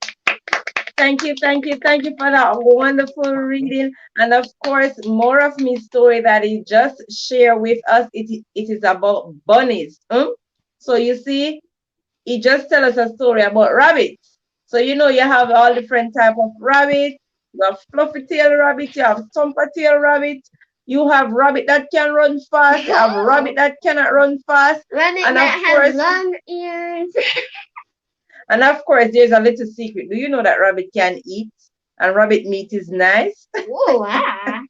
Thank you, thank you, thank you for that wonderful reading. And of course, more of me story that he just shared with us. It is about bunnies. So you see, he just tell us a story about rabbits. So you know you have all different type of rabbit. You have fluffy tail rabbit. You have stumper tail rabbit. You have rabbit that can run fast. You have rabbit Oh, that cannot run fast. rabbit And of that has course, long ears. there's a little secret. Do you know that rabbit can eat and rabbit meat is nice? Ooh, ah.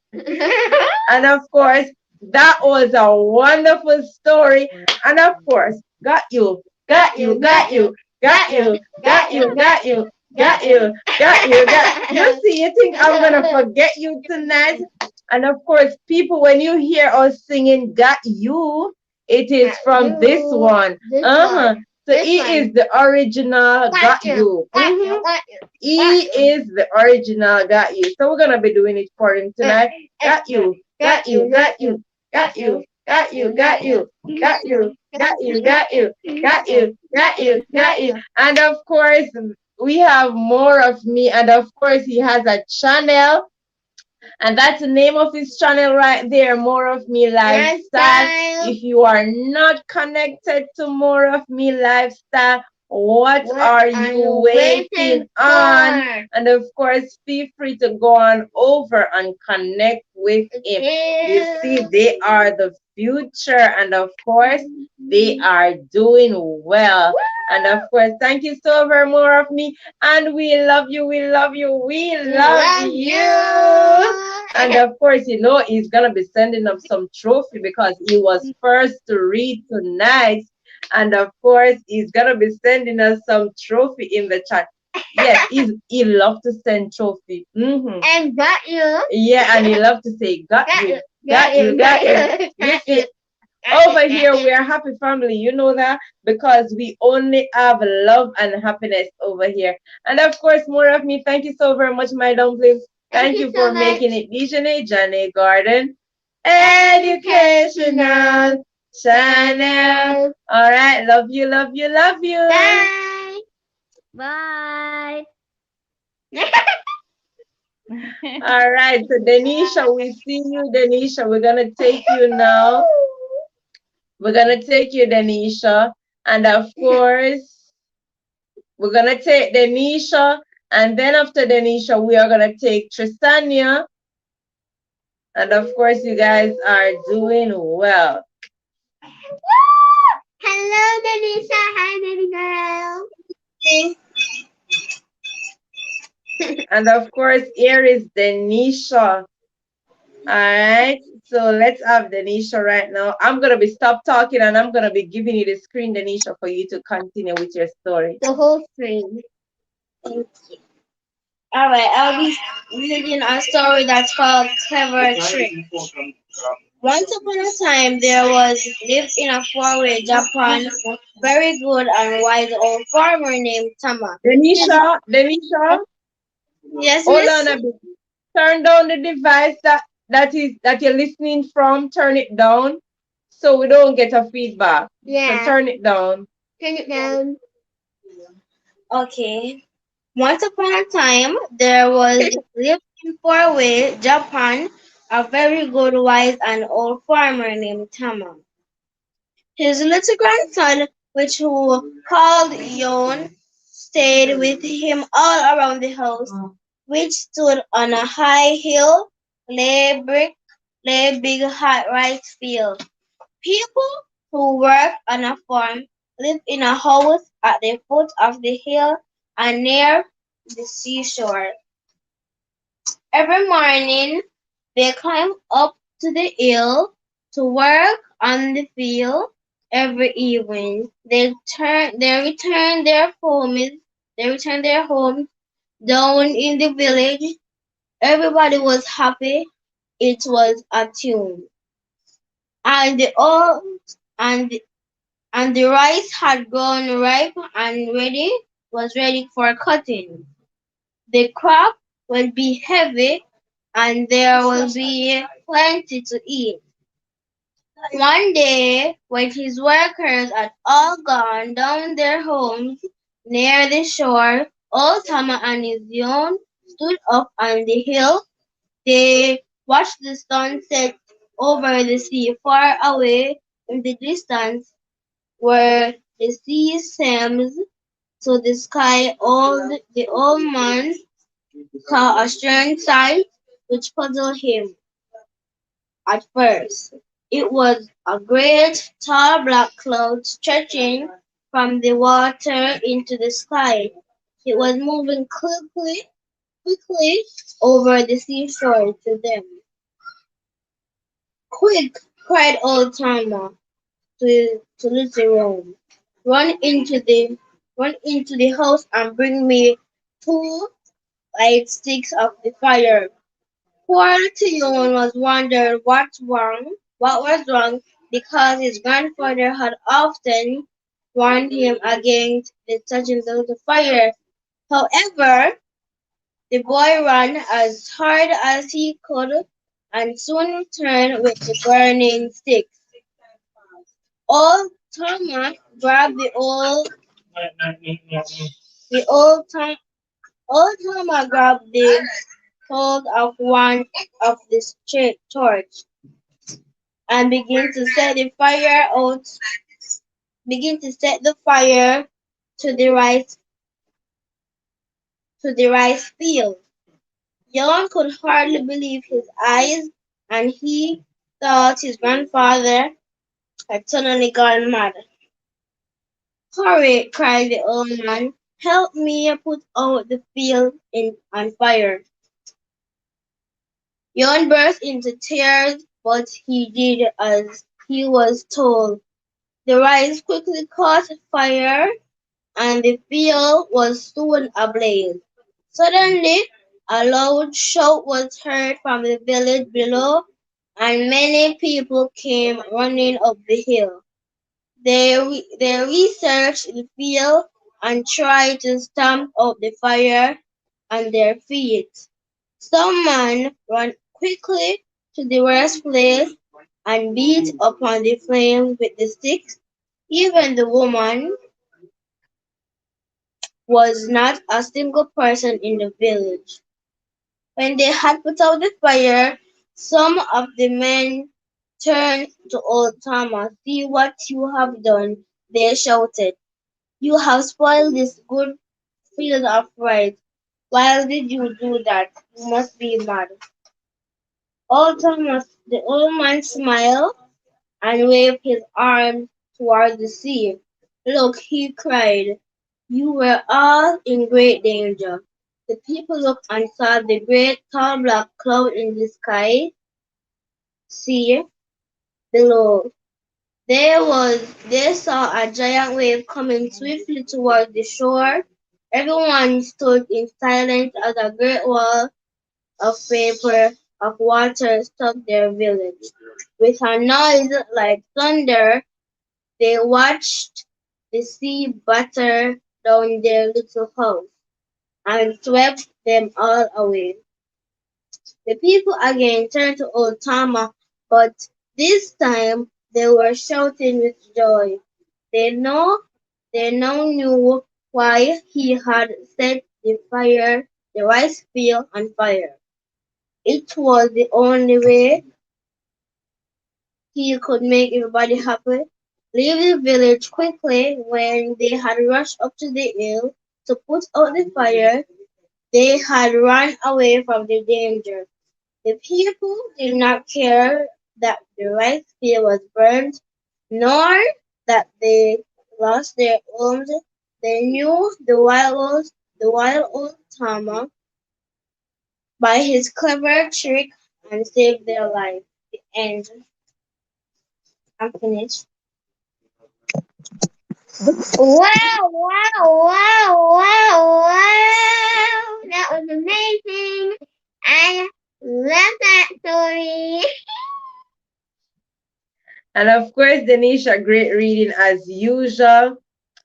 And of course, that was a wonderful story. And of course, got you, got Got you, you, got got you, you, got got you, you, got got you, you, got you, got got you. you, got you, got you. See, you think I'm gonna forget you tonight? And of course, people, when you hear us singing "Got You," it is Got from this you, one. this Uh-huh. one, So this he one. is the original Got "Got you, You." got you, got you, got He you. is the original "Got You." So we're gonna be doing it for him Uh, tonight. Got uh, you, got got you, you, got got you, you, got got you, you, got got you, you, got got you, you, got you, got got you, you, got got you, you, got got you, you, got got you, you, got got you. you. And of course, we have more of me, and of course, he has a channel. And that's the name of his channel right there, More of Me Lifestyle. Lifestyle. If you are not connected to More of Me Lifestyle, what What are are you you waiting waiting on? for? And of course, feel free to go on over and connect with him. You see, they are the future, and of course, they are doing well. And of course, thank you so very more of me. And we love you, we love you, we We love love you. And you. of course, he's gonna be sending up some trophy because he was first to read tonight. And of course, he's gonna be sending us some trophy in the chat. Yes, he love to send trophy. And got you. Yeah, and he love to say, got Got you, you. got you, got you. You Got see, you. Got over you. here, we are happy family. You know that because we only have love and happiness over here. And of course, more of me. Thank you so very much, my dumplings. Thank Thank you you so for much. making it Dijonae Jaynae Garden Educational Educational Channel. channel. All right, love you, love you, love you. Bye. Bye. All right, so Denisha, we see you, Denisha. We're gonna take you now. We're gonna take you, Denisha, and of course. We're gonna take Denisha, and then after Denisha, we are gonna take Tristania. And of course, you guys are doing well. Hello, Denisa. Hi, baby girl. And of course, here is Denisha. All right. So let's have Denisha right now. I'm gonna be stop talking and I'm gonna be giving you the screen, Denisha, for you to continue with your story. The whole stream. Alright, I'll be reading a story that's called Clever Trick. Once upon a time, there was lived in a faraway Japan, very good and wise old farmer named Tama. His, Denisha, yes, hold on miss? a bit. Turn down the device that you're listening from. Turn it down so we don't get a feedback. So Yeah. turn it down. Turn it down. Okay. Once upon a time, there was lived in faraway Japan a very good, wise, and old farmer named Tama. His little grandson, which who called Yon, stayed with him all around the house, which stood on a high hill, lay big hot rice field. People who work on a farm live in a house at the foot of the hill and near the seashore. Every morning they climb up to the hill to work on the field. Every evening they return their homes down in the village. Everybody was happy. It was a tune. And the old and and the rice had grown ripe and ready for cutting. The crop will be heavy and there will be plenty to eat. One day, when his workers had all gone down their homes near the shore, old Tama and his young stood up on the hill. They watched the sun set over the sea far away in the distance where the sea seems to the sky. The old man saw a strange sight which puzzled him at first. It was a great tall black cloud stretching from the water into the sky. It was moving quickly over the seashore to them. Quick! Cried old Timer to little Rome. Run into the run into the house and bring me two light sticks of the fire. Poor Tiyun was wondering what was wrong, because his grandfather had often warned him against the touching the fire. However, the boy ran as hard as he could and soon returned with the burning sticks. Old Thomas grabbed the old Thomas grabbed the hold of one of the torch and begin to set the fire to the rice field. Jan could hardly believe his eyes, and he thought his grandfather had suddenly gone mad. Hurry, cried the old man. Help me put out the field on fire. Jan burst into tears, but he did as he was told. The rice quickly caught fire, and the field was soon ablaze. Suddenly, a loud shout was heard from the village below, and many people came running up the hill. They researched the field and tried to stamp out the fire on their feet. Some men ran quickly to the worst place and beat upon the flames with the sticks. Even the woman was not a single person in the village. When they had put out the fire, some of the men turned to old Thomas. See what you have done, they shouted. You have spoiled this good field of rice. Why did you do that? You must be mad. Old Thomas, the old man smiled and waved his arm toward the sea. Look, he cried, you were all in great danger. The people looked and saw the great tall black cloud in the sky, sea, below. They saw a giant wave coming swiftly toward the shore. Everyone stood in silence as a great wall of vapor of water struck their village. With a noise like thunder, they watched the sea batter down their little house and swept them all away. The people again turned to old Tama, but this time they were shouting with joy. They know they now knew why he had set the rice field on fire. It was the only way he could make everybody happy. Leave the village quickly when they had rushed up to the hill to put out the fire. They had run away from the danger. The people did not care that the rice field was burned, nor that they lost their homes. They knew the wild old Tama by his clever trick and saved their life. The end. I'm finished. Wow, wow, wow, wow, wow. That was amazing. I love that story. And of course, Denisha, great reading as usual.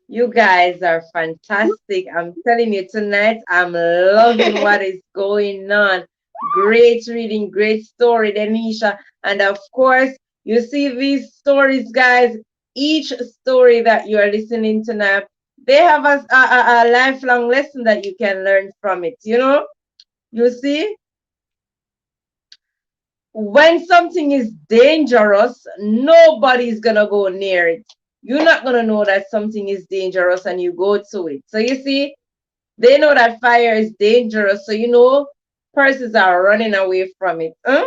You guys are fantastic. I'm telling you tonight, I'm loving what is going on. Great reading, great story, Denisha. And of course, you see these stories, guys. Each story that you are listening to now, they have a lifelong lesson that you can learn from it. You know, you see, when something is dangerous, nobody's gonna go near it. You're not gonna know that something is dangerous and you go to it. So you see, they know that fire is dangerous, so you know persons are running away from it. Huh?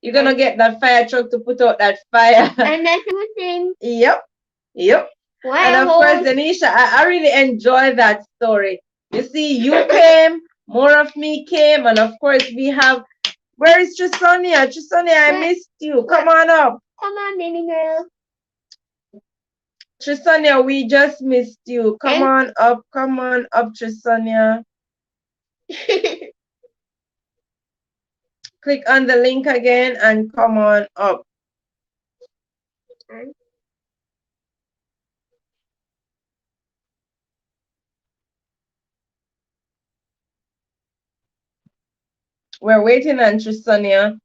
You're gonna get that fire truck to put out that fire. And that's the thing. Yep, yep. And of course, Wow. Denisha, I really enjoy that story. You see, you came, more of me came, and of course we have, where is Trisonia? Trisonia, I missed you. Come on up. Come on, baby girl. Trisonia, we just missed you. Come on up, Trisonia. Click on the link again and come on up. We're waiting on Trisonia.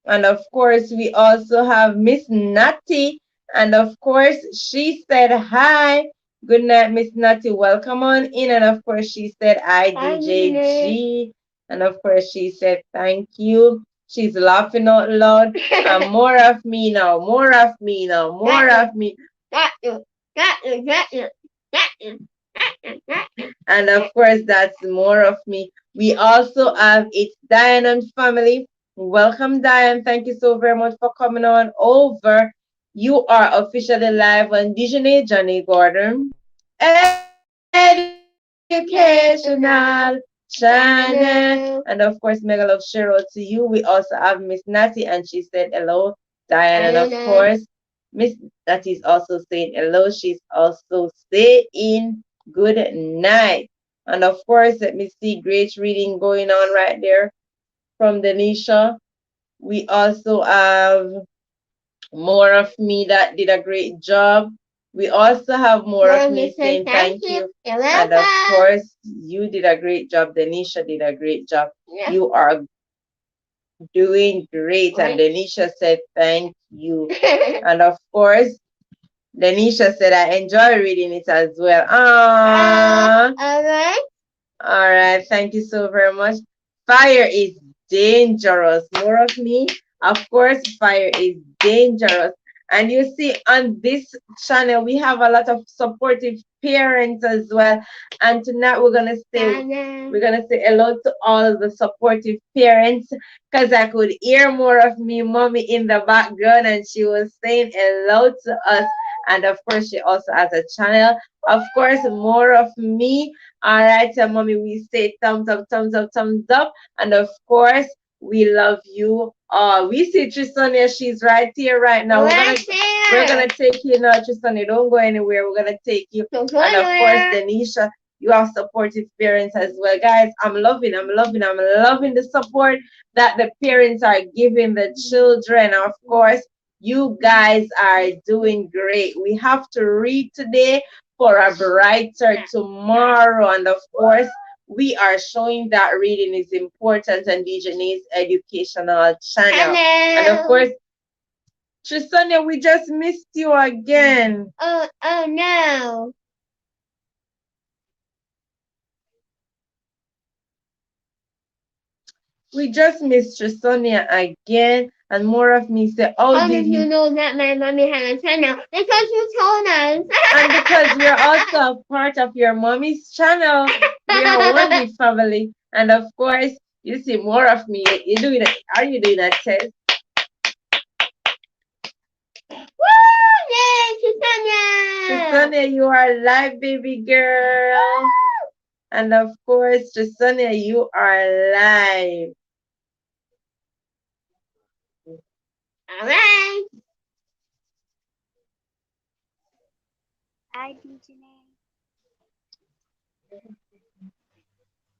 And of course, we also have Miss Natty. And of course, she said hi. Good night, Miss Natty. Welcome on in. And of course, she said hi, DJ G. And of course, she said thank you. She's laughing out loud. And more of me now. More of me now. More of me. Got you. Got you. Got you. Got you. And of course, that's more of me. We also have It's Diane and family. Welcome, Diane. Thank you so very much for coming on over. You are officially live on Dijonae Jaynae Gordon. educational channel. Channel. And of course, mega love Cheryl to you. We also have Miss Natty, and she said hello, Diane. And of Diana. course, Miss Natty is also saying hello. She's also saying good night. And of course, let me see, great reading going on right there from Denisha. We also have more of me that did a great job. We also have more of Lord, we me say saying thank thank you. you. You're And of welcome. course, you did a great job. Denisha did a great job. Yeah. You are doing great. And Right. Denisha said thank you. And of course, Denisha said I enjoy reading it as well. Ah. All right. All right, thank you so very much. Fire is dangerous. More of me. Of course, fire is dangerous. And you see, on this channel, we have a lot of supportive parents as well. And tonight Diana. we're gonna say hello to all the supportive parents because I could hear more of me, mommy, in the background, and she was saying hello to us. And of course, she also has a channel. Of course, more of me. All right, so mommy, we say thumbs up, thumbs up, thumbs up. And of course, we love you all. We see Trisonia, she's right here right now. Right We're there. gonna take you now, Trisonia. Don't go anywhere. We're gonna take you. Don't go And of course, anywhere. Denisha, you have supportive parents as well. Guys, I'm loving the support that the parents are giving the children. Of course, you guys are doing great. We have to read today for a brighter tomorrow. And of course, we are showing that reading is important on Dijonae's educational channel. And of Hello. course, Trisonia, we just missed you again. Oh no. We just missed Trisonia again. And more of me say, oh, How did did you you? know that my mommy had a channel? Because you told us. And because we're also a part of your mommy's channel, we are one big family. And of course, you see more of me. You doing it? Are you doing that test? Woo! Yay, Susanna! Trisonia, you are live, baby girl. And of course, Trisonia, you are live. All right. Hi, Dijonae.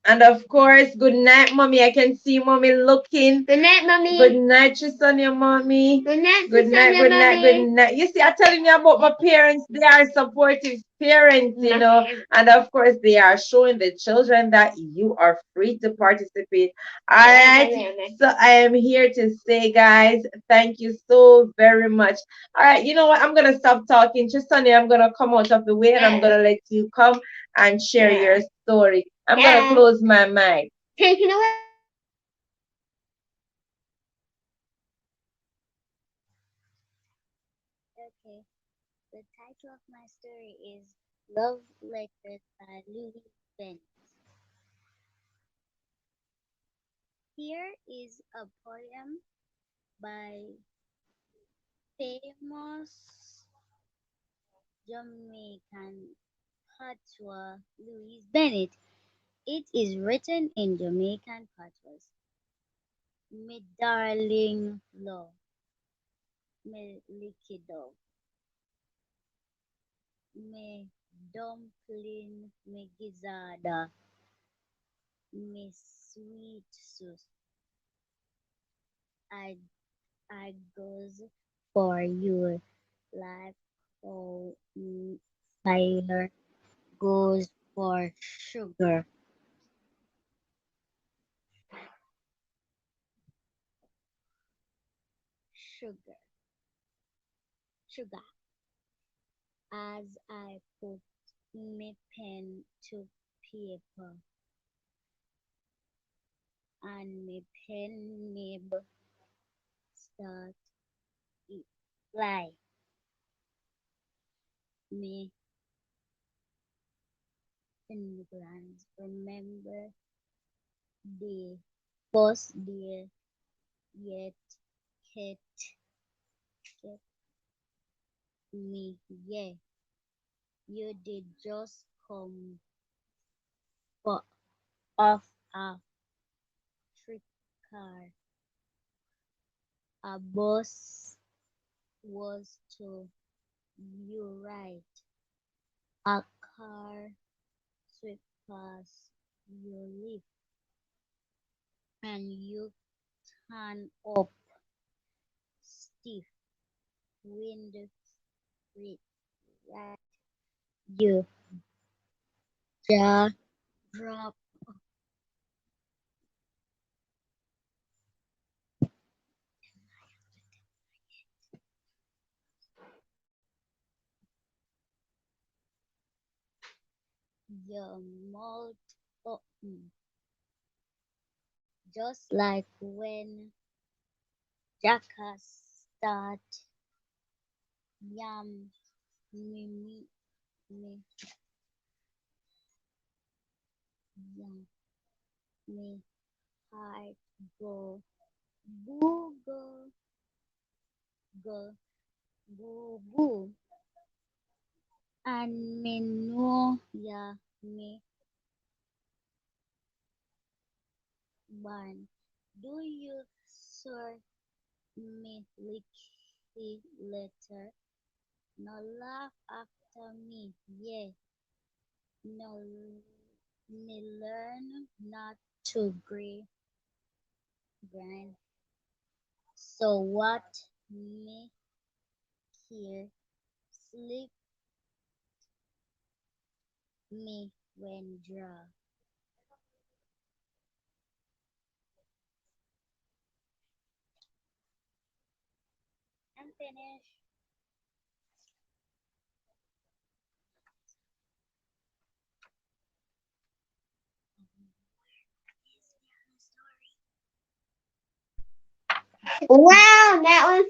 And of course, good night, mommy. I can see mommy looking. Good night, Good mommy. night, Trisonia, mommy. Good night, Good night, Susanna, good night, good mommy. night. You see, I'm telling you about my parents. They are supportive parents, you know. Okay. And of course, they are showing the children that you are free to participate. All right. So I am here to say, guys, thank you so very much. All right. You know what? I'm going to stop talking. Trisonia, I'm going to come out of the way and I'm Yes. going to let you come and share your Yeah. story. I'm going to Yeah. close my mic. Take it away. Okay, the title of my story is Love Letters by Louis Bennett. Here is a poem by famous Jamaican patois Louis Bennett. It is written in Jamaican patois. Me darling love, me likido, me dumpling, me gizzada, me sweet sus. I I goes for you like how fire goes for sugar. Sugar, sugar. As I put me pen to paper and me pen nib start it fly. Me immigrants remember the first day yet kept me, yeah. You did just come off a streetcar. A bus was to your right. A car swept past your left, and you turned up stiff wind feet right. Your jaw dropped. Your mouth opened, just like when jackass start yam me me me yam me heart go boo go boo boo, and me know ya me ban. Do you sir me licky letter? No laugh after me, yeah. No, me learn not to grind. So what me here sleep me when draw. I'm finished. Wow, that was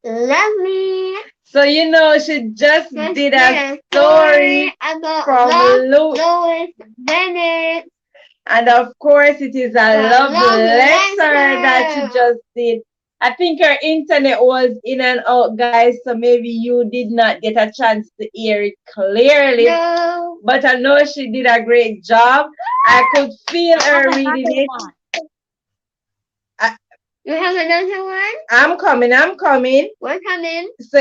so lovely. So she just Just did did a a story story about from love Luke. Louis Bennett. And of course, it is a The love love letter that she letter. just did. I think her internet was in and out, guys, so maybe you did not get a chance to hear it clearly. No. But I know she did a great job. I could feel I have her reading another it. one. I, You have another one? I'm coming, I'm coming. We're coming. So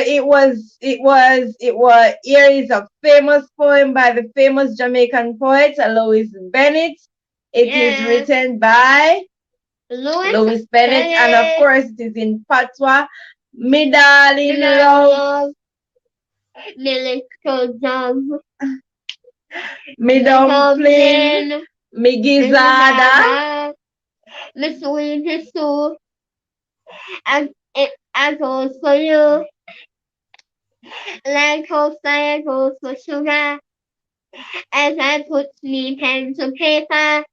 here is a famous poem by the famous Jamaican poet Louis Bennett. It is Yes. written by Louis Louis Bennett, and of Bennett. course it is in patois. Me darling Did I love, love me little dove? me Me dumpling, dumpling. me Me gizzada, dada. Me sweetest soup. And it goes for you. Like hope fire goes for sugar. As I put me pen to paper.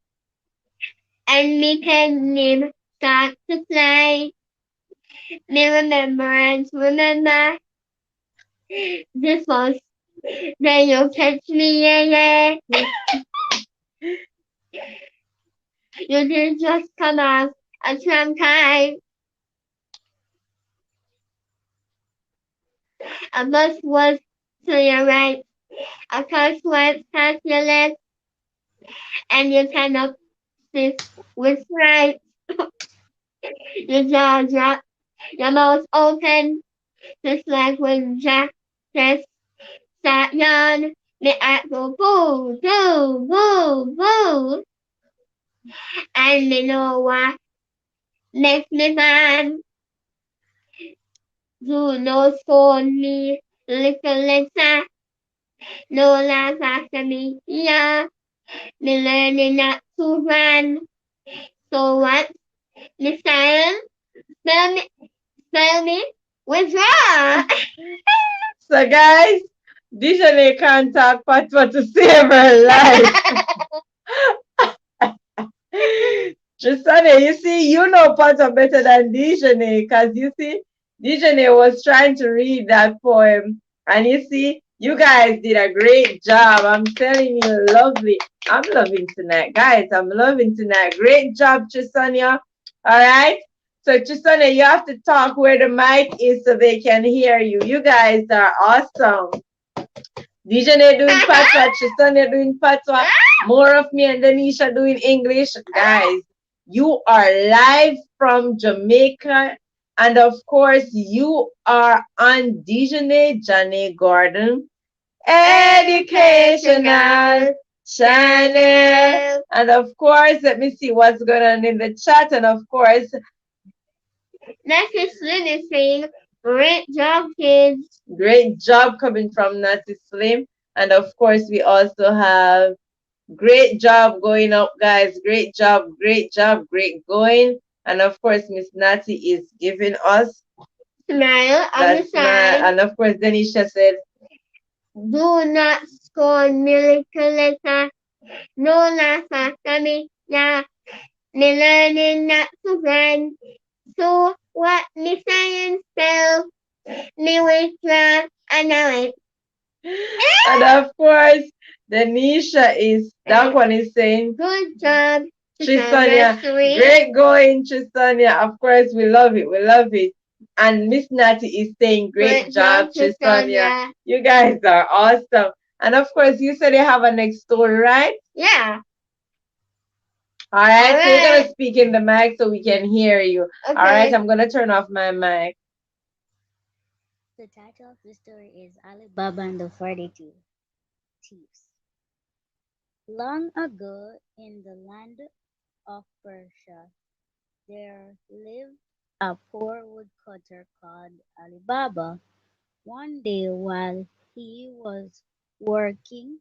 And me pen nib start to fly. Me remembrance remember. This was then you catch me, yeah, yeah. You did just come off a tram time. A bus was to your right. A car swept past your left, and you cannot sit with right. Your jaw dropped, your mouth open, just like when Jack just sat down. The act go boo, boo, boo, boo. And you know what makes me mad? Do no scold me, little letter, no laugh after me, yeah. Me learning not to run. So what? Miss Siren, spell me, withdraw. So guys, Dijonae can't talk patois to save her life. Trisane, you see, you know Pata better than Dijonae, because you see, Dijonae was trying to read that poem. And you see, you guys did a great job. I'm telling you, lovely. I'm loving tonight, guys. I'm loving tonight. Great job, Trisania. All right. So, Trisania, you have to talk where the mic is so they can hear you. You guys are awesome. Dijonae doing patois, Tristonia doing patois, more of me and Denisha doing English. Guys, you are live from Jamaica. And of course, you are on Dijonae Jaynae Gordon Educational Channel. And of course, let me see what's going on in the chat. And of course, Nancy Slim is saying, great job, kids. great job coming from Natty Slim. And of course, we also have great job going up, guys. Great job, great going. And of course, Miss Natty is giving us Smile on that the smile. side. And of course, Denisha said, Do not scorn Milicoleta. No lasa kami na nilearning not to brand. So what me science spell me with and I and of course, Denisha is, that one is saying, good job. Tristonia, great going, Tristonia. Of course, we love it. We love it. And Miss Natty is saying, great job, Tristonia. You guys are awesome. And of course, you said you have a next story, right? Yeah. All right. So you're going Alright. to speak in the mic so we can hear you. Okay. All right. I'm going to turn off my mic. The title of the story is Alibaba and the 42 Thieves. Long ago, in the land of Persia, there lived a poor woodcutter called Alibaba. One day, while he was working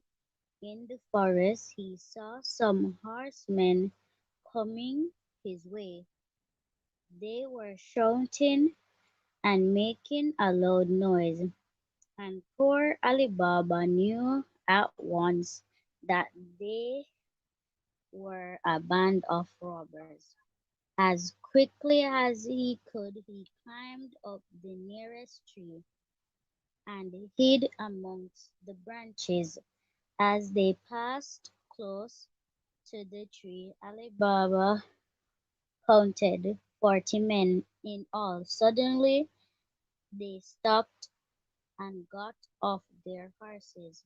in the forest, he saw some horsemen coming his way. They were shouting and making a loud noise, and poor Ali Baba knew at once that they were a band of robbers. As quickly as he could, he climbed up the nearest tree and hid amongst the branches. As they passed close to the tree, Ali Baba counted 40 men in all. Suddenly they stopped and got off their horses.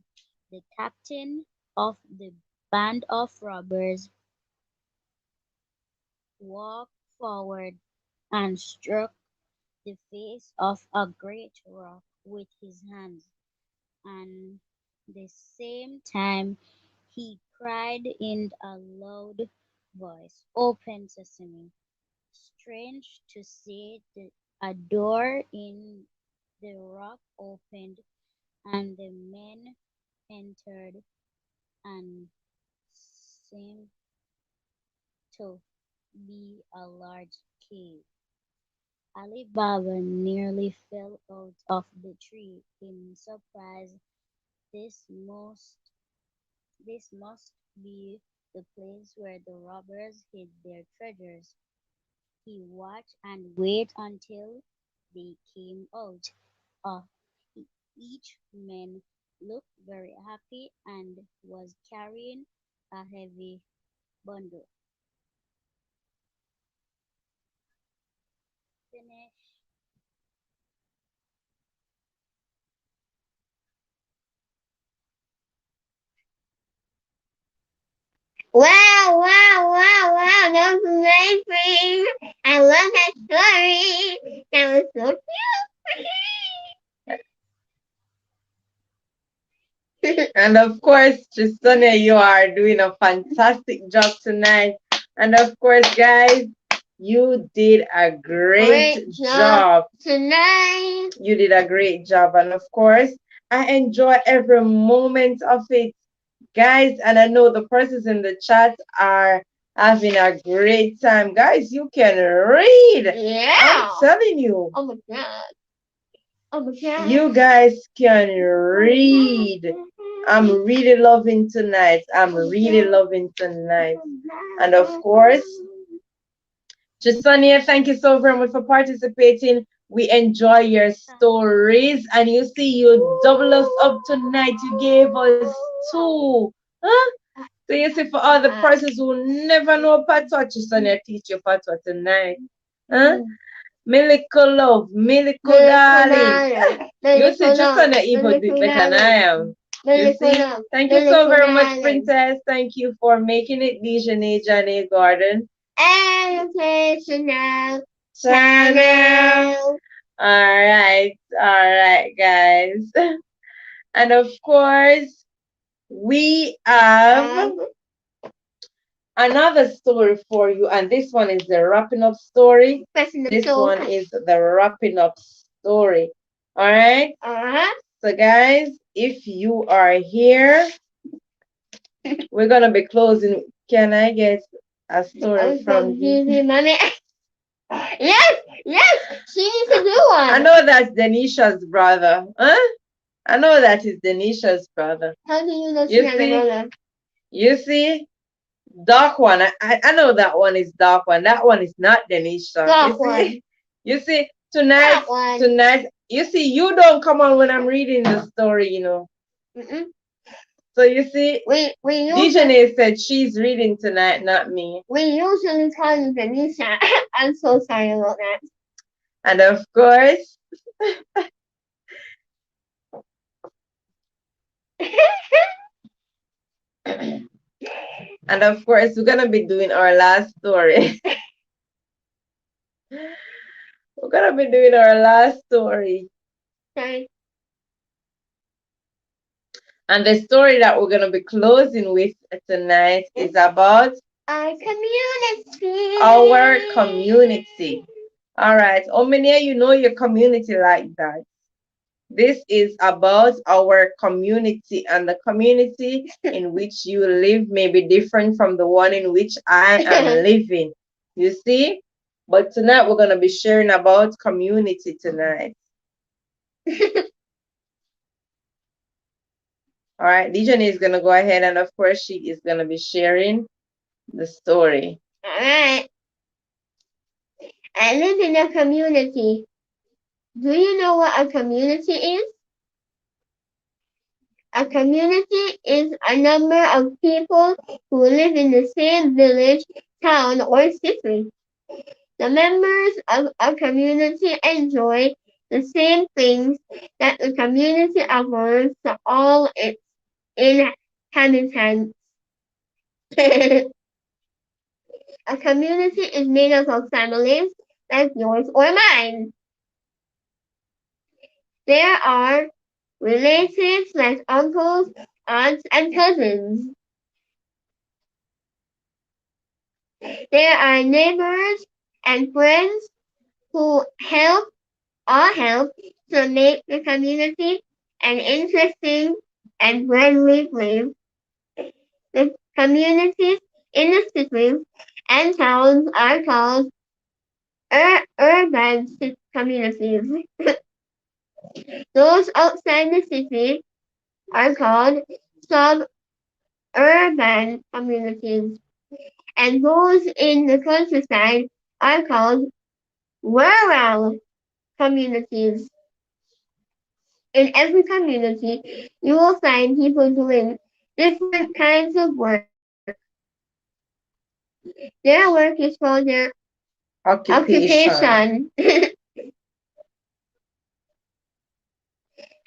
The captain of the band of robbers walked forward and struck the face of a great rock with his hands, and the same time he cried in a loud voice, "Open, Sesame!" Strange to say, a door in the rock opened, and the men entered and seemed to be a large cave. Ali Baba nearly fell out of the tree in surprise. This must this must be the place where the robbers hid their treasures. He watched and waited until they came out. Uh, each man looked very happy and was carrying a heavy bundle. Finish. Wow, wow, wow, wow. That was amazing. I love that story. That was so cute. And of course, Tristonia, you are doing a fantastic job tonight. And of course, guys, you did a great job tonight. You did a great job. And of course, I enjoy every moment of it, guys. And I know the persons in the chat are having a great time. Guys, you can read. Yeah. I'm telling you. Oh my god. Oh my god. You guys can read. I'm really loving tonight. I'm really loving tonight. And of course, Jasania, thank you so very much for participating. We enjoy your stories. And you see, you double us up tonight. You gave us two. Huh? So you see, for all the persons who never know patois, Jasania teach you patois tonight. Huh? Milico love, Milico darling. You see, Jasania even do it better than I am. You see? Thank you so very much, Island. Princess. Thank you for making it Dijonae Jaynae Garden Educational channel. channel. All right, guys. And of course, we have Um, another story for you, and this one is the wrapping up story. Person of This soul. one is the wrapping up story. All right. Uh-huh. So, guys, if you are here, we're gonna be closing. Can I get a story from From you? Gigi Mommy. Yes, yes, she needs to do I one. know that's Denisha's brother. Huh? I know that is Denisha's brother. How do you know she You has a see? brother? You see? Dark one. I know that one is dark one. That one is not Denisha. You That one. see? You see? That one. Tonight, you see, you don't come on when I'm reading the story, Mm-mm. So you see, We usually Dijonae said she's reading tonight, not me. call you Denisha. I'm so sorry about And of course, that. and of course, we're gonna be doing our last story. We're gonna be doing our last story. Sorry. And the story that we're gonna be closing with tonight is about Our community. our community. All right. How many of you know your community like that? This is about our community, and the community in which you live may be different from the one in which I am living. You see? But tonight we're going to be sharing about community tonight. All right. Dijon is going to go ahead, and of course, she is going to be sharing the story. All right. I live in a community. Do you know what a community is? A community is a number of people who live in the same village, town, or city. The members of a community enjoy the same things that the community offers to all its inhabitants. A community is made up of families like yours or mine. There are relatives like uncles, aunts, and cousins. There are neighbors and friends who all help to make the community an interesting and friendly place. The communities in the cities and towns are called urban communities. Those outside the city are called suburban communities, and those in the countryside are called rural communities. In every community, you will find people doing different kinds of work. Their work is called their Occupation. occupation.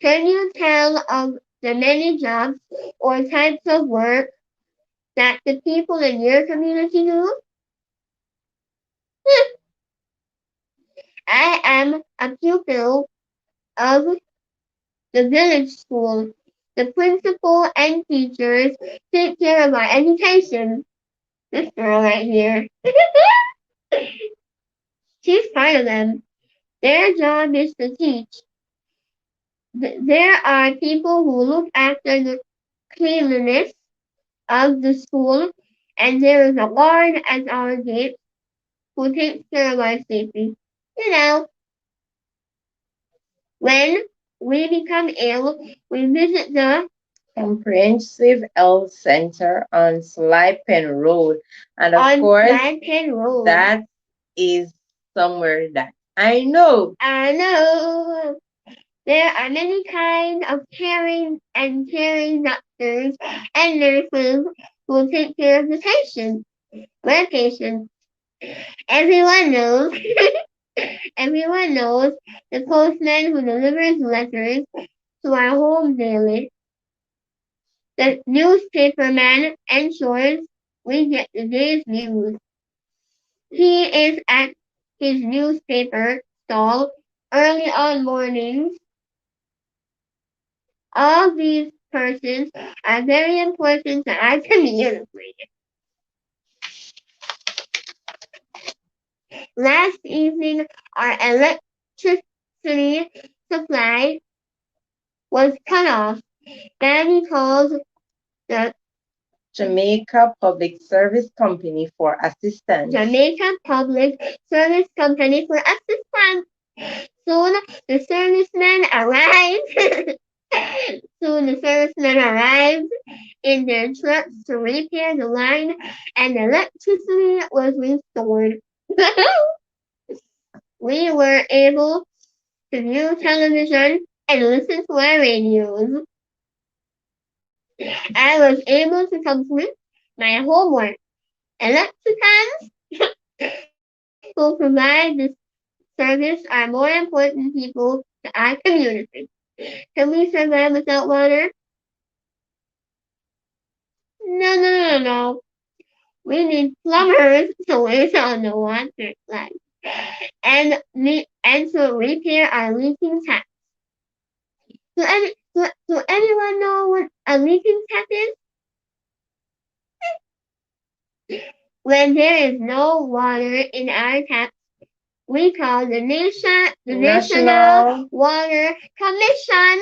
Can you tell of the many jobs or types of work that the people in your community do? I am a pupil of the village school. The principal and teachers take care of our education. This girl right here. She's part of them. Their job is to teach. There are people who look after the cleanliness of the school, and there is a guard at our gate who takes care of our safety. You know, when we become ill, we visit the Comprehensive Health Center on Slipen Road. And of on course, Flathead Road. that is somewhere that I know. I know there are many kinds of caring doctors and nurses who take care of the patient. My patient. Everyone knows. Everyone knows the postman who delivers letters to our home daily. The newspaperman ensures we get the day's news. He is at his newspaper stall early on mornings. All these persons are very important to our community. Last evening, our electricity supply was cut off. Danny told the Jamaica Public Service Company for assistance. Jamaica Public Service Company for assistance. Soon the servicemen arrived. Soon the servicemen arrived in their trucks to repair the line, and electricity was restored. We were able to view television and listen to our radios. I was able to complete my homework. Electricians who provide this service are more important people to our community. Can we survive without water? No, no, no, no. We need plumbers to wait on the water line and to repair our leaking tap. Do anyone know what a leaking tap is? When there is no water in our tap, we call the National National Water Commission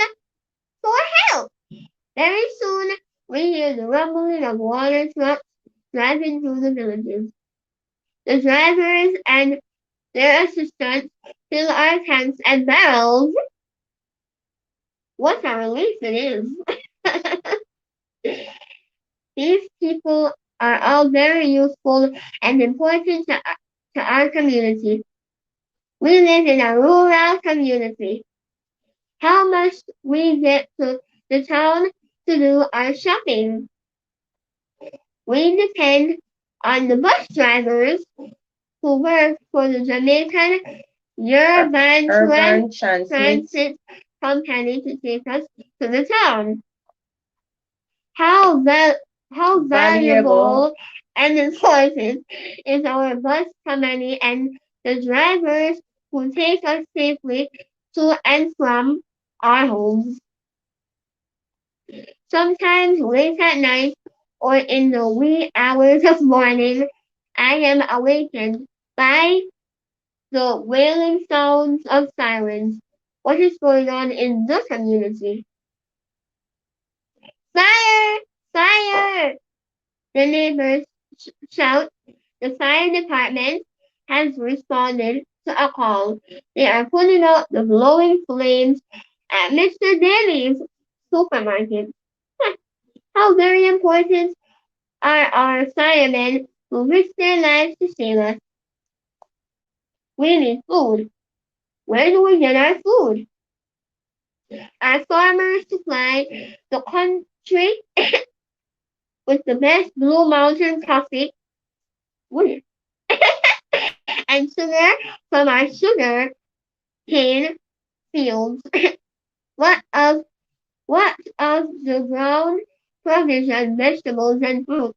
for help. Very soon, we hear the rumbling of water trucks driving through the villages. The drivers and their assistants fill our tanks and barrels. What a relief it is! These people are all very useful and important to our community. We live in a rural community. How must we get to the town to do our shopping? We depend on the bus drivers who work for the Jamaican Urban Urban Transit. Transit Company to take us to the town. How, val- how Valuable. valuable and important is our bus company and the drivers who take us safely to and from our homes. Sometimes late at night or in the wee hours of morning, I am awakened by the wailing sounds of sirens. What is going on in the community? Fire! Fire! The neighbors shout. The fire department has responded to a call. They are putting out the glowing flames at Mr. Daly's supermarket. How very important are our firemen who risk their lives to save us. We need food. Where do we get our food? Our farmers supply the country with the best Blue Mountain coffee and sugar from our sugar cane fields. What of what of the ground provision, vegetables and fruit?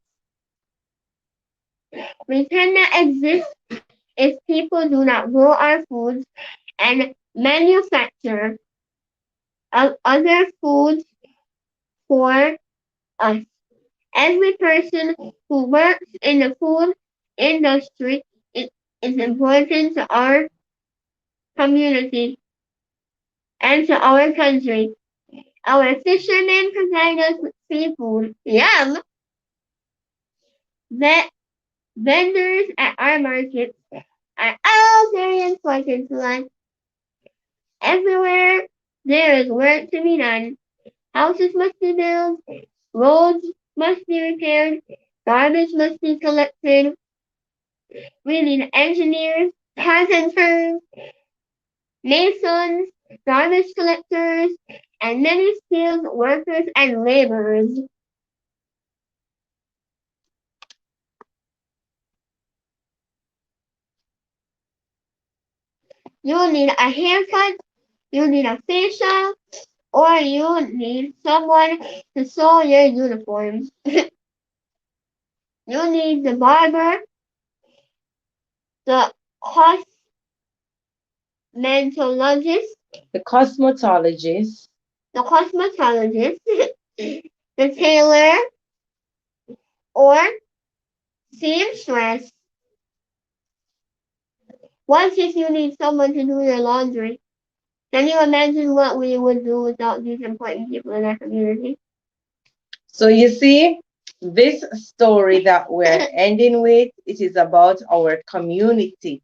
We cannot exist if people do not grow our foods and manufacture other foods for us. Every person who works in the food industry is, is important to our community and to our country. Our fishermen provide us with seafood. Yum! Vet vendors at our markets are all very important to us. Everywhere there is work to be done. Houses must be built, roads must be repaired, garbage must be collected. We need engineers, carpenters, masons, garbage collectors, and many skilled workers and laborers. You need a haircut, you need a facial, or you need someone to sew your uniforms. You need the barber, the cosmetologist, The cosmetologist. the cosmetologist, the tailor, or seamstress. What if you need someone to do your laundry? Can you imagine what we would do without these important people in our community? So you see, this story that we're ending with, it is about our community.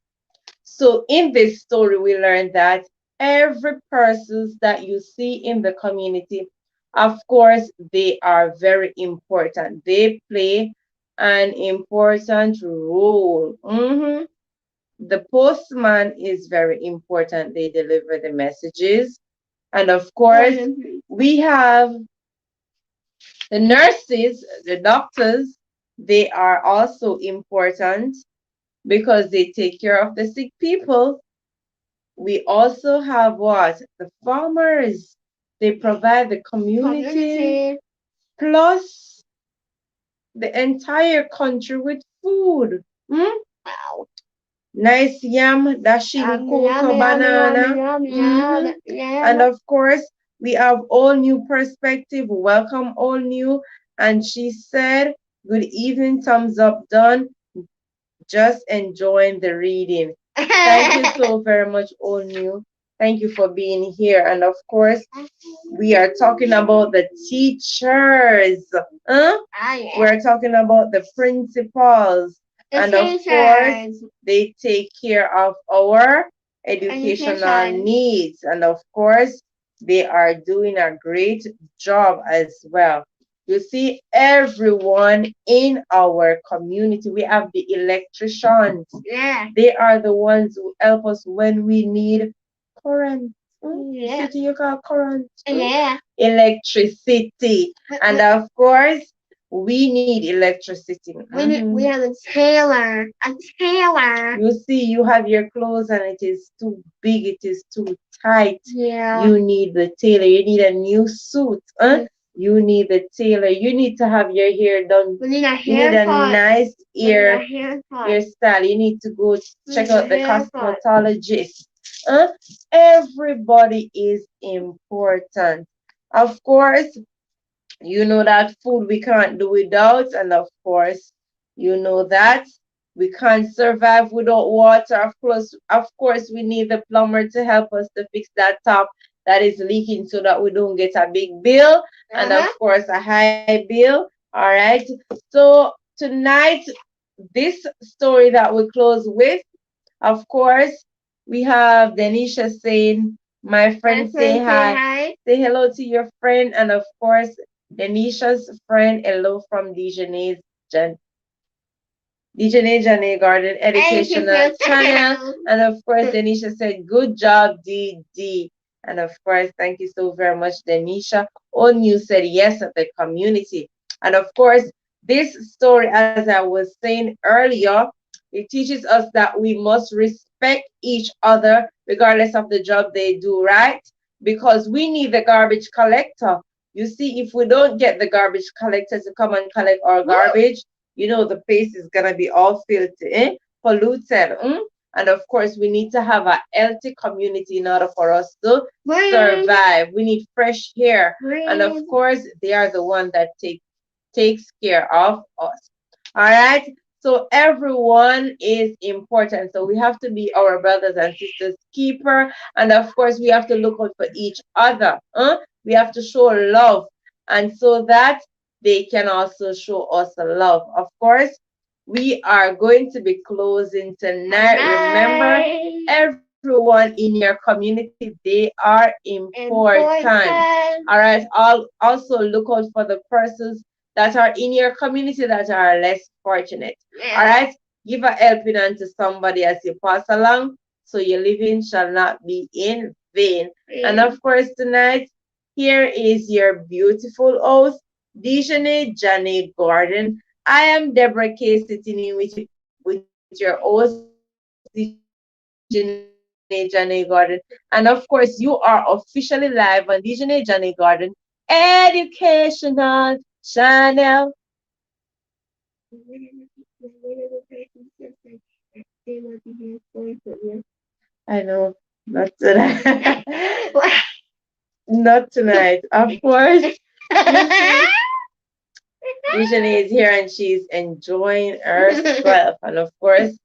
So in this story, we learn that every persons that you see in the community, of course, they are very important. They play an important role. The postman is very important. They deliver the messages. And of course, we have the nurses, the doctors, they are also important because they take care of the sick people. We also have what? The farmers. They provide the community Community. plus the entire country with food. Hmm? Wow. Nice yam, dashing, Yummy, cocoa, yummy, yummy, yummy, banana. yummy, Hmm. yummy, And yum. of course, we have all new perspective. Welcome all new. And she said, good evening, thumbs up done. Just enjoying the reading. Thank you so very much, all new. Thank you for being here. And of course, we are talking about the teachers. Huh? Ah, yeah. We're talking about the principals. The And of course, teachers. they take care of our educational Education. needs. And of course, they are doing a great job as well. You see, everyone in our community, we have the electricians. Yeah. They are the ones who help us when we need current. Yeah. City you call current. Yeah. Electricity. And of course, we need electricity. We have a tailor. A tailor. You see, you have your clothes and it is too big, it is too tight. Yeah. You need the tailor. You need a new suit. You need the tailor. You need to have your hair done. We need a You need a haircut. nice We need a ear haircut. hairstyle. You need to go check need a out the haircut. cosmetologist. Everybody is important. Of course, you know that food we can't do without, and of course, you know that we can't survive without water. Of course, we need the plumber to help us to fix that tap that is leaking so that we don't get a big bill and of course a high bill. All right. So tonight, this story that we close with, of course, we have Denisha saying, my friend say hi. Hi. Say hello to your friend. And of course, Denisha's friend, hello from Dijonae Jaynae Garden Educational Channel. And of course, Denisha said, good job, DD. And of course, thank you so very much, Denisha. All you said yes at the community. And of course, this story, as I was saying earlier, it teaches us that we must respect each other regardless of the job they do, right? Because we need the garbage collector. You see, if we don't get the garbage collector to come and collect our garbage, you know the place is gonna be all filthy, polluted. And of course, we need to have a healthy community in order for us to survive. We need fresh air, and of course, they are the one that takes care of us. All right. So everyone is important. So we have to be our brothers and sisters keeper, and of course, we have to look out for each other. We have to show love, and so that they can also show us love. Of course, we are going to be closing tonight. Remember, everyone in your community, they are important. All right. Also look out for the persons that are in your community that are less fortunate. All right. Give a helping hand to somebody as you pass along, so your living shall not be in vain. And of course, tonight, here is your beautiful host, Dijonae Jaynae Gordon. I am Deborah K, sitting in with your host, Dijonae Jaynae Gordon. Jaynae Garden. And of course, you are officially live on Dijonae Jaynae Garden Educational Channel. I know, not tonight. Not tonight. Of course, you see, Dijonae is here and she's enjoying herself. And of course,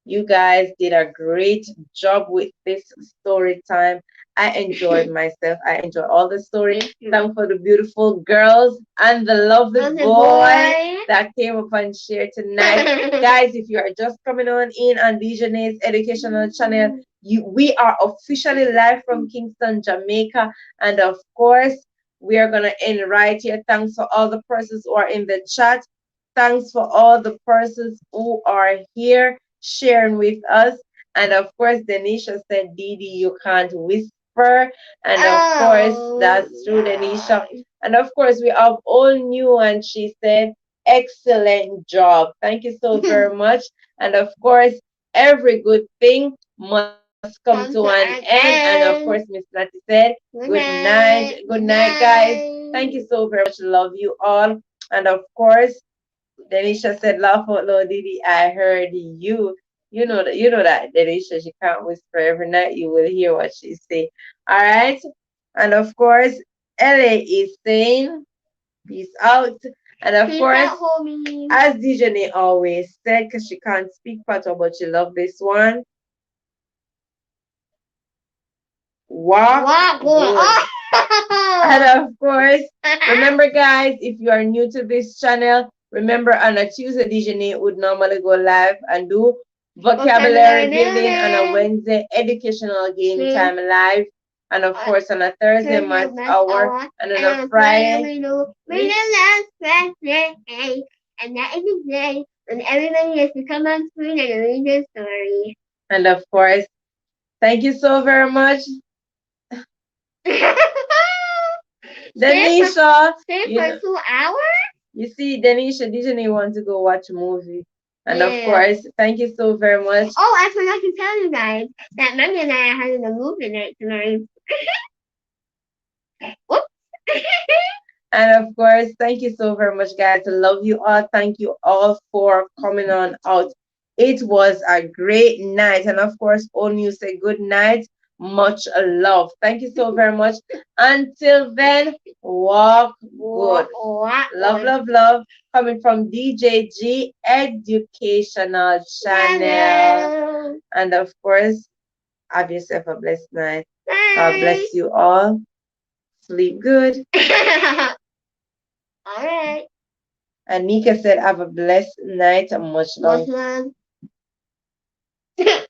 you guys did a great job with this story time. I enjoyed myself. I enjoyed all the story. Thank for the beautiful girls and the lovely boy that came up and shared tonight. Guys, if you are just coming on Dijonae's educational channel, we are officially live from Kingston, Jamaica. And of course, we are gonna end right here. Thanks for all the persons who are in the chat. Thanks for all the persons who are here sharing with us. And of course, Denisha said, Didi, you can't whisper. And of course, that's true, Denisha. And of course, we have all new, and she said, excellent job. Thank you so very much. And of course, every good thing must come to an end. And of course, Miss Natty said, good night. Good night, guys. Thank you so very much. Love you all. And of course, Denisha said, laugh out loud, Didi. I heard you. You know that Denisha, she can't whisper every night. You will hear what she say. All right. And of course, Ellie is saying, peace out. And of course, as Dijonae always said, because she can't speak patois, but she love this one. Walk good. And of course, remember, guys, if you are new to this channel, remember on a Tuesday, Dijonae would normally go live and do vocabulary building. On a Wednesday, educational game time live. And of course, on a Thursday, math hour. And on a Friday, we last Friday. And that is the day when everybody has to come on screen and read their story. And of course, thank you so very much, Denisha. Stay for 2 hours? You see, Denisha, Dijonae want to go watch a movie. And of course, thank you so very much. Oh, I forgot to tell you guys that Mommy and I are having a movie night tonight. Whoops. And of course, thank you so very much, guys. I love you all. Thank you all for coming on out. It was a great night. And of course, all you say good night. Much love. Thank you so very much. Until then, walk good. Love, love, love. Coming from DJG Educational Channel. And of course, have yourself a blessed night. God bless you all. Sleep good. All right. And Nika said, have a blessed night and much love. Much love.